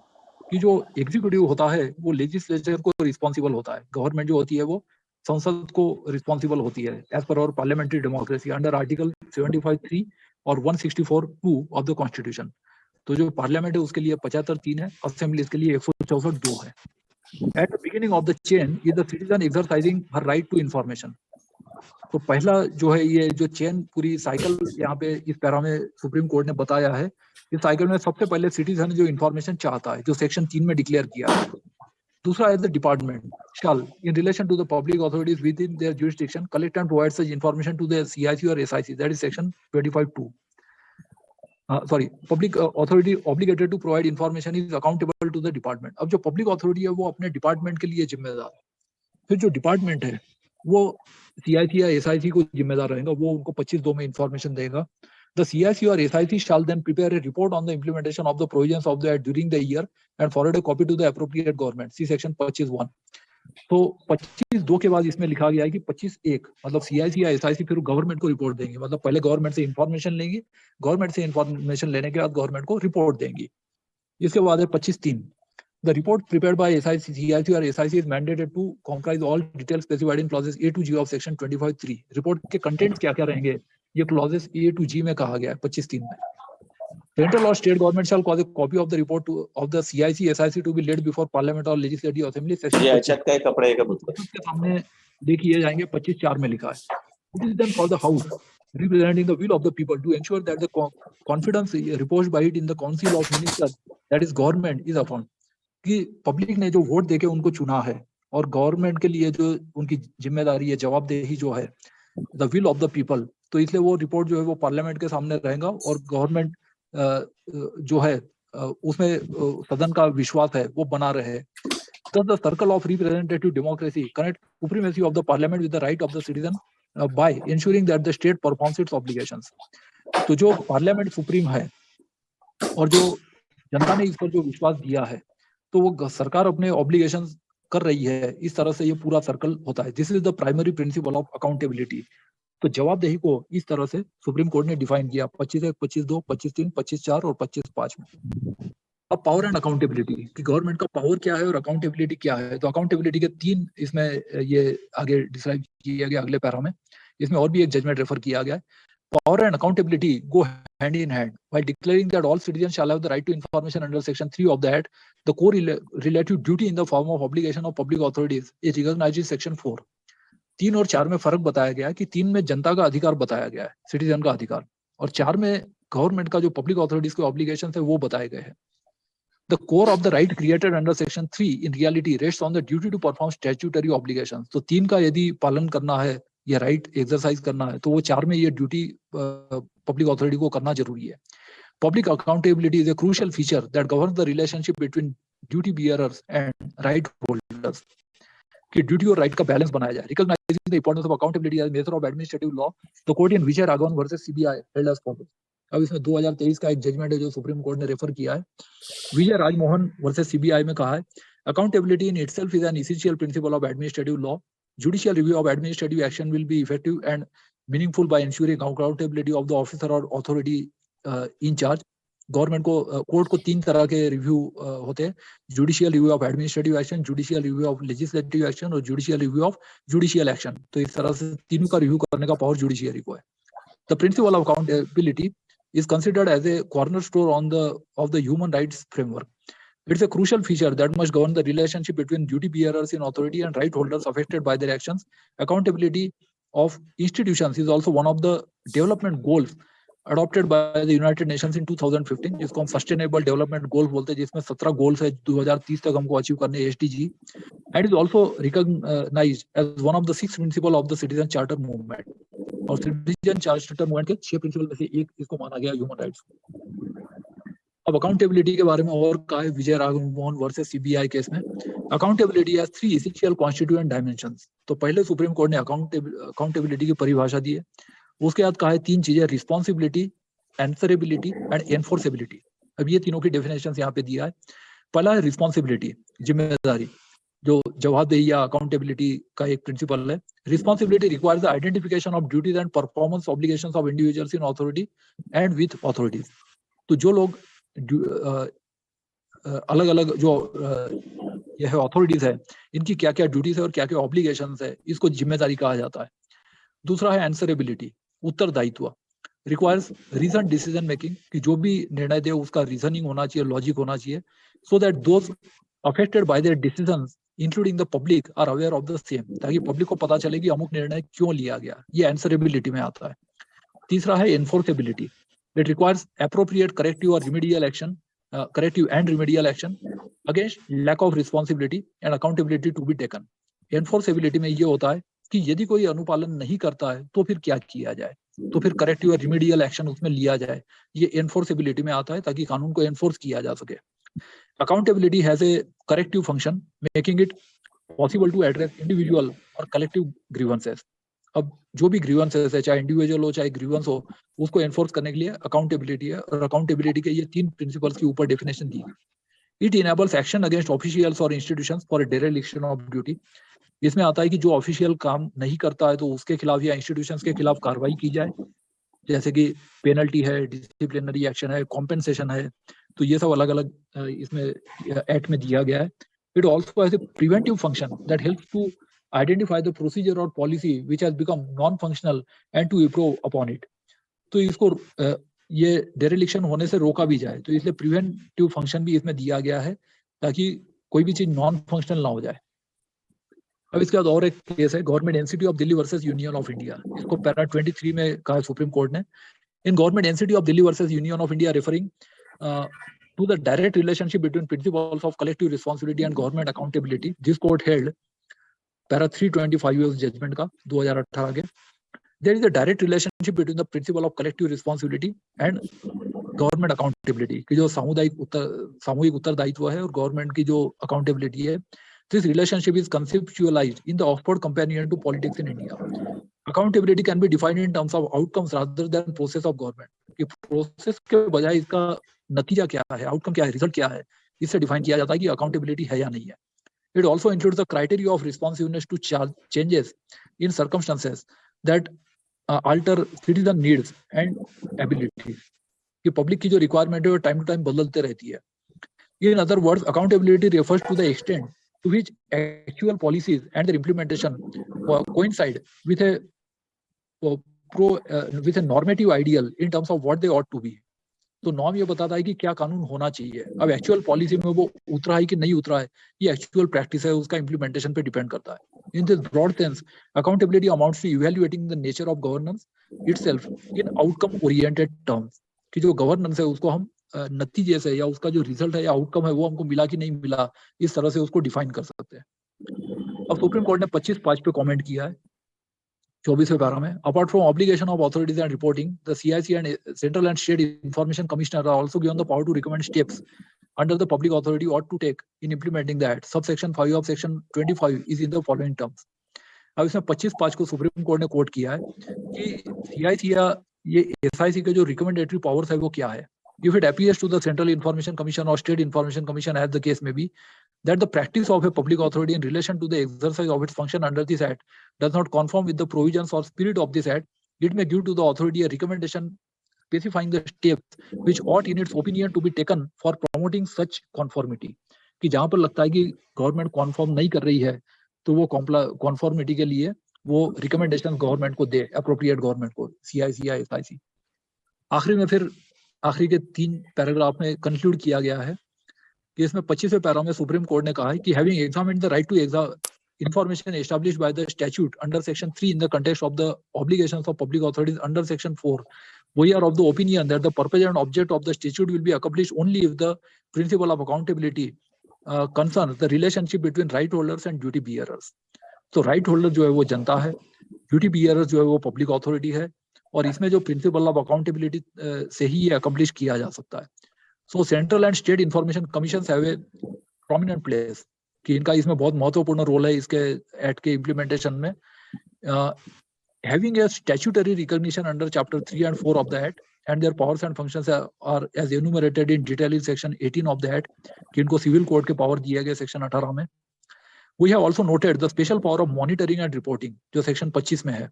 कि जो एग्जीक्यूटिव होता है वो लेजिस्लेचर को रिस्पॉन्सिबल होता है, गवर्नमेंट जो होती है वो संसद को रिस्पॉन्सिबल होती है as per our parliamentary democracy under article 75(3) और 164(2) ऑफ द कॉन्स्टिट्यूशन. तो जो पार्लियामेंट है उसके लिए 75(3) है, असेंबली इसके लिए 164(2) है. At the beginning of the chain is the citizen exercising her right to information. तो पहला जो है ये जो चेन पूरी साइकिल यहाँ पे इस पैरा में सुप्रीम कोर्ट ने बताया है, इस साइकिल में सबसे पहले सिटीजन जो इन्फॉर्मेशन चाहता है जो सेक्शन 3 में डिक्लेयर किया है. दूसरा है the department shall in relation to the public authorities within their jurisdiction collect and provide such information to the CIC or SIC, that is section 25(2). Public authority obligated to provide information is accountable to the department. अब जो public authority है वो अपने department के लिए जिम्मेदार है. फिर जो डिपार्टमेंट है वो CIC या SIC को जिम्मेदार रहेगा, वो उनको 25(2) में इंफॉर्मेशन देगा. The CIC or SIC shall then prepare a report on the implementation of the provisions of the act during the year and forward a copy to the appropriate government. See section 25(1). तो 25(2) के बाद इसमें लिखा गया है कि 25(1) मतलब CIC या SIC फिर गवर्नमेंट को रिपोर्ट देंगे, मतलब पहले गवर्नमेंट से इंफॉर्मेशन लेंगे, गवर्नमेंट से इंफॉर्मेशन लेने के बाद गवर्नमेंट को रिपोर्ट देंगी. इसके बाद है 25(3). The report prepared by SIC, CIC or SIC is mandated to comprise all details specified in clauses A to G of section 25(3). Report के कंटेंट्स क्या क्या रहेंगे ये क्लॉजेस A to G में कहा गया है 25(3) में. Central or state government shall cause a copy of the report of the CIC, SIC to be laid before Parliament or Legislative Assembly. ये अचक का कपड़े का मतलब के सामने देखिए जाएंगे 25(4) में लिखा है. It is then for the House representing the will of the people to ensure that the confidence reposed by it in the Council of Ministers, that is government, is affirmed. कि पब्लिक ने जो vote देके उनको चुना है और government के लिए जो उनकी जिम्मेदारी है, जवाबदेही जो है, the will of the people, तो इसलिए वो रिपोर्ट जो है वो पार्लियामेंट के सामने रहेगा और गवर्नमेंट जो है उसमें सदन का विश्वास है वो बना रहे. Thus the circle of representative democracy connect supremacy of the parliament with the right of the citizen by ensuring that the state performs its obligations. तो जो पार्लियामेंट सुप्रीम है और जो जनता ने इस पर जो विश्वास दिया है, तो वो सरकार अपने ऑब्लिगेशंस कर रही है, इस तरह से ये पूरा सर्कल होता है. This is the primary principle of accountability. तो जवाबदेही को इस तरह से सुप्रीम कोर्ट ने डिफाइन किया 25(1), 25(2), 25(3), 25(4) और 25(5) में. अब पावर एंड अकाउंटेबिलिटी कि गवर्नमेंट का पावर क्या है और अकाउंटेबिलिटी क्या है. तो अकाउंटेबिलिटी के 3 इसमें ये आगे डिस्क्राइब किया गया अगले पैरा में. इसमें और भी एक जजमेंट रेफर किया गया है. Power and accountability go hand in hand. While declaring that all citizens shall have the right to information under Section 3 of the Act, the core relative duty in the form of obligation of public authorities is recognized in Section 4. 3 और 4 में फर्क बताया गया है कि 3 में जनता का अधिकार बताया गया है, सिटीजन का अधिकार, और 4 में गवर्नमेंट का जो पब्लिक ऑथोरिटीज के ऑब्लिगेशन है वो बताए गए हैं. The core of the right created under Section 3 in reality rests on the duty to perform statutory obligations. तो 3 का यदि पालन करना है या राइट एक्सरसाइज करना है तो वो 4 में ये ड्यूटी पब्लिक अथॉरिटी को करना जरूरी है. Public accountability is a crucial feature that governs the relationship between duty bearers and right holders. कि ड्यूटी और राइट का बैलेंस बनाया जाए. Recognising the importance of accountability as method of administrative law, the court in Vijay Raghavan versus CBI held as follows. अब इसमें 2023 का एक judgement है जो सुप्रीम कोर्ट ने रेफर किया है. विजय राजमोहन वर्सेस सीबीआई में कहा है accountability in itself is an essential principle of administrative law. Judicial review of administrative action will be effective and meaningful by ensuring accountability of the officer or authority in charge. Government को court को 3 तरह के review होते हैं. Judicial review of administrative action, judicial review of legislative action और judicial review of judicial action. तो इस तरह से तीनों का रिव्यू करने का पावर जुडिशियरी को है. The principle of accountability is considered as a cornerstone of the human rights framework. It's a crucial feature that must govern the relationship between duty bearers in authority and right holders affected by their actions. Accountability of institutions is also one of the development goals adopted by the United Nations in 2015, जिसको हम sustainable development goals बोलते हैं, जिसमें 17 goals है 2030 तक हमको achieve करने SDG, and is also recognized as one of the 6 principles of the Citizen Charter movement. और सिटीजन चार्टर मूवमेंट के 6 प्रिंसिपल में से एक इसको माना गया ह्यूमन राइट्स. अब अकाउंटेबिलिटी के बारे में और कहा है विजय राघवन वर्सेस सीबीआई केस में. Accountability has 3 essential constituent dimensions. तो पहले सुप्रीम कोर्ट ने अकाउंटेबिलिटी की परिभाषा दी है. उसके बाद कहा है 3 चीजें, रिस्पॉन्सिबिलिटी, आंसरेबिलिटी एंड एनफोर्सेबिलिटी. अब ये तीनों की डेफिनेशन यहाँ पे दिया है. पहला है रिस्पॉन्सिबिलिटी, जिम्मेदारी, जो जवाबदेही या अकाउंटेबिलिटी का एक प्रिंसिपल है. Responsibility requires the identification of duties and performance obligations of individuals in authority and with authorities. तो जो लोग अलग अलग जो यह अथॉरिटीज है, इनकी क्या क्या ड्यूटीज है और क्या क्या ऑब्लिगेशंस है, इसको जिम्मेदारी कहा जाता है. दूसरा है आंसरेबिलिटी, उत्तरदायित्व. रिक्वायर्स रीजन डिसीजन मेकिंग, कि जो भी निर्णय दे उसका रीजनिंग होना चाहिए, लॉजिक होना चाहिए, so that those affected by their decisions including the public are aware of the same, ताकि पब्लिक को पता चले कि अमुक निर्णय क्यों लिया गया. ये आंसरेबिलिटी में आता है. तीसरा है enforceability. It requires appropriate corrective or remedial action, corrective and remedial action against lack of responsibility and accountability to be taken. Enforceability में ये होता है कि यदि कोई अनुपालन नहीं करता है तो फिर क्या किया जाए, तो फिर करेक्टिव और रिमीडियल एक्शन उसमें लिया जाए. ये एनफोर्सेबिलिटी में आता है ताकि कानून को एनफोर्स किया जा सके. Accountability has a corrective function making it possible to address individual और कलेक्टिव ग्रीवेंसेस. अब जो भी ग्रीवेंसेस है, चाहे इंडिविजुअल हो चाहे ग्रीवेंस हो, उसको एनफोर्स करने के लिए अकाउंटेबिलिटी है. और अकाउंटेबिलिटी के ये 3 प्रिंसिपल्स के ऊपर डेफिनेशन दी है. It enables action against officials और इंस्टीट्यूशंस फॉर डेरेलिक्शन ऑफ ड्यूटी. इसमें आता है कि जो ऑफिशियल काम नहीं करता है तो उसके खिलाफ या इंस्टीट्यूशंस के खिलाफ कार्रवाई की जाए, जैसे कि पेनल्टी है, डिसिप्लिनरी एक्शन है, कॉम्पेंसेशन है. तो ये सब अलग अलग इसमें एक्ट में दिया गया है. It also has a preventive function that helps to identify the procedure or policy which has become non-functional and to improve upon it. तो इसको ये dereliction होने से रोका भी जाए, तो इसलिए प्रिवेंटिव फंक्शन भी इसमें दिया गया है ताकि कोई भी चीज नॉन फंक्शनल ना हो जाए. अब इसके बाद और एक केस है government NCT of Delhi versus Union of India. इसको पैरा 23 में कहा सुप्रीम कोर्ट ने. In government NCT of Delhi versus Union of India referring to the direct relationship between principles of collective responsibility and government accountability, this court held para 325 उस judgement का 2018 के. There is a direct relationship between the principle of collective responsibility and government accountability, की जो सामूहिक उत्तरदायित्व है और government की जो अकाउंटेबिलिटी है. This relationship is conceptualised in the Oxford companion to politics in India. Accountability can be defined in terms of outcomes rather than process of government. कि प्रोसेस के बजाय इसका नतीजा क्या है, आउटकम क्या है, रिजल्ट क्या है, इससे डिफाइन किया जाता है कि अकाउंटेबिलिटी है या नहीं है. It also includes the criteria of responsiveness to changes in circumstances that alter citizen needs and abilities. कि पब्लिक की जो रिक्वायरमेंट है वो टाइम टू टाइम बदलते रहती है. In other words, accountability refers to the extent to which actual policies and their implementation coincide with a with a normative ideal in terms of what they ought to be. तो norm ये बताता है कि क्या कानून होना चाहिए. अब एक्चुअल पॉलिसी में वो उतरा है कि नहीं उतरा है, ये एक्चुअल प्रैक्टिस है, उसका इम्प्लीमेंटेशन पे डिपेंड करता है. In this broad sense, accountability amounts to evaluating the nature of governance itself in outcome oriented terms. कि जो गवर्नेंस है उसको हम नतीजे से या उसका जो रिजल्ट है या आउटकम है वो हमको मिला कि नहीं मिला, इस तरह से उसको डिफाइन कर सकते हैं. अब सुप्रीम कोर्ट ने 25(5) पे कमेंट किया है 24वें पैरा में. Apart from obligation of authorities and reporting, the CIC and central and state information commissioner are also given the power to recommend steps under the public authority ought to take in implementing that. Subsection 5 of section 25 is in the following terms. अब इसमें 25(5) को supreme court ने coat किया है कि CIC या ये SIC के जो रिकमेंडेटरी पावर्स है वो क्या है. If it appears to the Central Information Commission or State Information Commission, as the case may be, that the practice of a public authority in relation to the exercise of its function under this Act does not conform with the provisions or spirit of this Act, it may give to the authority a recommendation specifying the steps which ought in its opinion to be taken for promoting such conformity. कि जहां पर लगता है कि government conform नहीं कर रही है तो वो कॉन्फॉर्मिटी के लिए वो रिकमेंडेशन गवर्नमेंट को दे, अप्रोप्रिएट गवर्नमेंट को, CIC या SIC. आखिरी में फिर आखिरी के 3 पैराग्राफ में कंक्लूड किया गया है कि इसमें 25वें पैरा में सुप्रीम कोर्ट ने कहा है कि having examined the right to information established by the statute under section 3 in the context of the obligations of public authorities under section 4, we are of the opinion that the purpose and object of the statute will be accomplished only if the principle of accountability concerns the relationship between right holders and duty bearers. तो right holder जो है वो जनता है, duty bearers जो है वो public authority है, और इसमें जो प्रिंसिपल ऑफ अकाउंटेबिलिटी से ही ये अकम्प्लिश किया जा सकता है. सो central and state information commission have a prominent place, कि इनका इसमें बहुत महत्वपूर्ण रोल है इसके एक्ट के इम्प्लीमेंटेशन में. Having a statutory recognition under chapter 3 and 4 of the act and their powers and functions are as enumerated in detail in section 18 of the act, कि इनको सिविल कोड के पावर दिए गए section 18 में. We have also noted the special power of monitoring and reporting जो section 25 में है,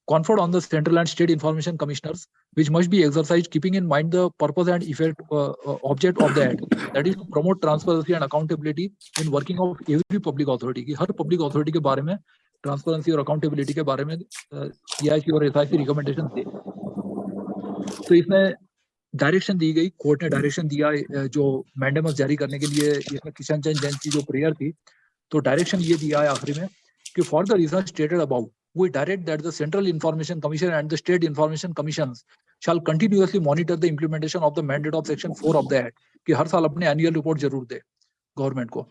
conferred on the central and state information commissioners, which must be exercised keeping in mind the purpose and effect object of the act, that is to promote transparency and accountability in working of every public authority. कि हर public authority के बारे में transparency और accountability के बारे में CIC और SIC recommendation दे. तो इसमें डायरेक्शन दी गई, कोर्ट ने डायरेक्शन दिया जो मैंडेमस जारी करने के लिए. इसमें किशन चंद जैन की जो प्रेयर थी, तो डायरेक्शन ये दिया है आखिरी में कि for the reason stated about, we direct that the Central Information Commission and the State Information Commissions shall continuously monitor the implementation of the mandate of section 4 of the Act, कि हर साल अपने annual report जरूर दे government को,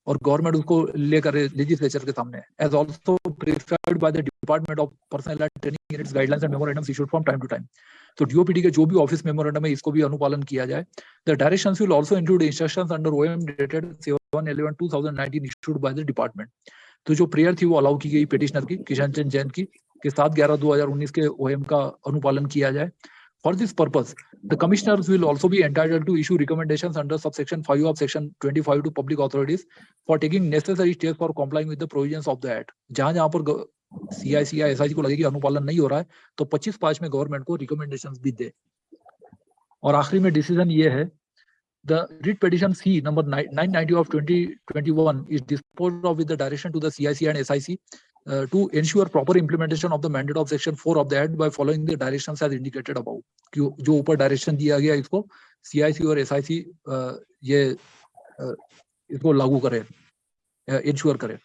और government उसको लेकर legislature के सामने. As also prescribed by the department of personnel and training in its guidelines and memorandums issued from time to time. तो DOPT के जो भी ऑफिस मेमोरेंडम है इसको भी अनुपालन किया जाए. The directions will also include instructions under OM dated 7/11/2019 issued by the department. तो जो प्रेयर थी वो अलाउ की गई पेटिशनर की, किशन चंद जैन की, कि 7/11/2019 के OM का अनुपालन किया जाए. For this purpose, the commissioners will also be entitled to issue recommendations under subsection 5 of section 25 to public authorities for taking necessary steps for complying with the provisions of the Act. जहां पर CIC या SIC को लगेगी अनुपालन नहीं हो रहा है तो 25(5) में गवर्नमेंट को रिकमेंडेशंस भी दे. और आखिरी में डिसीजन ये है, the writ petition C number 990 of 2021 is disposed of with the direction to the CIC and SIC to ensure proper implementation of the mandate of section 4 of the Act by following the directions as indicated above. जो ऊपर direction दिया गया इसको CIC और SIC ये इसको लागू करे, इंश्योर करे.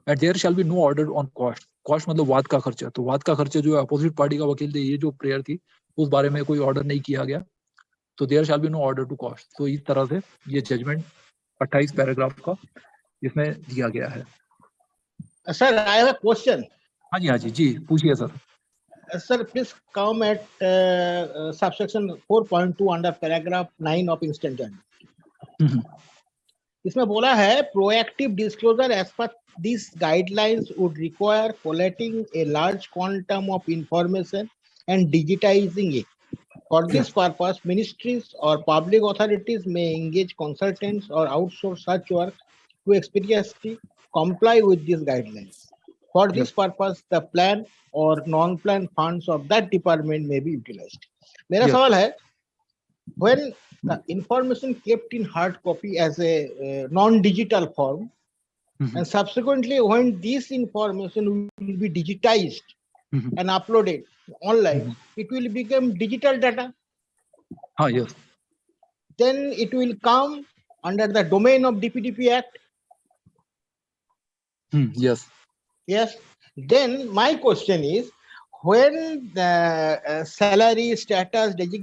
And there shall be no order on cost. Cost मतलब वाद का खर्चा. तो वाद का खर्चा जो है अपोजिट पार्टी का वकील दे, ये जो प्रेयर थी उस बारे में कोई ऑर्डर नहीं किया गया. तो there shall be no order to cost. तो इस तरह से ये जजमेंट 28 पैराग्राफ का इसमें दिया गया है. Sir, I have a question. हाँ जी जी पूछिए sir. Sir, please come at subsection 4.2 under paragraph 9 of instant judgment. इसमें बोला है proactive disclosure as per these guidelines would require collating a large quantum of information and digitizing it. For this Yes. purpose, ministries or public authorities may engage consultants or outsource such work to expeditiously comply with these guidelines. For this Yes. purpose, the plan or non-plan funds of that department may be utilized. मेरा Yes. सवाल है, when the information kept in hard copy as a non-digital form, Mhm. and subsequently when this information will be digitized Mhm. and uploaded online, Mhm. it will become digital data. Yes. Then it will come under the domain of DPDP Act. Yes. Yes. Then my question is, when the salary status designation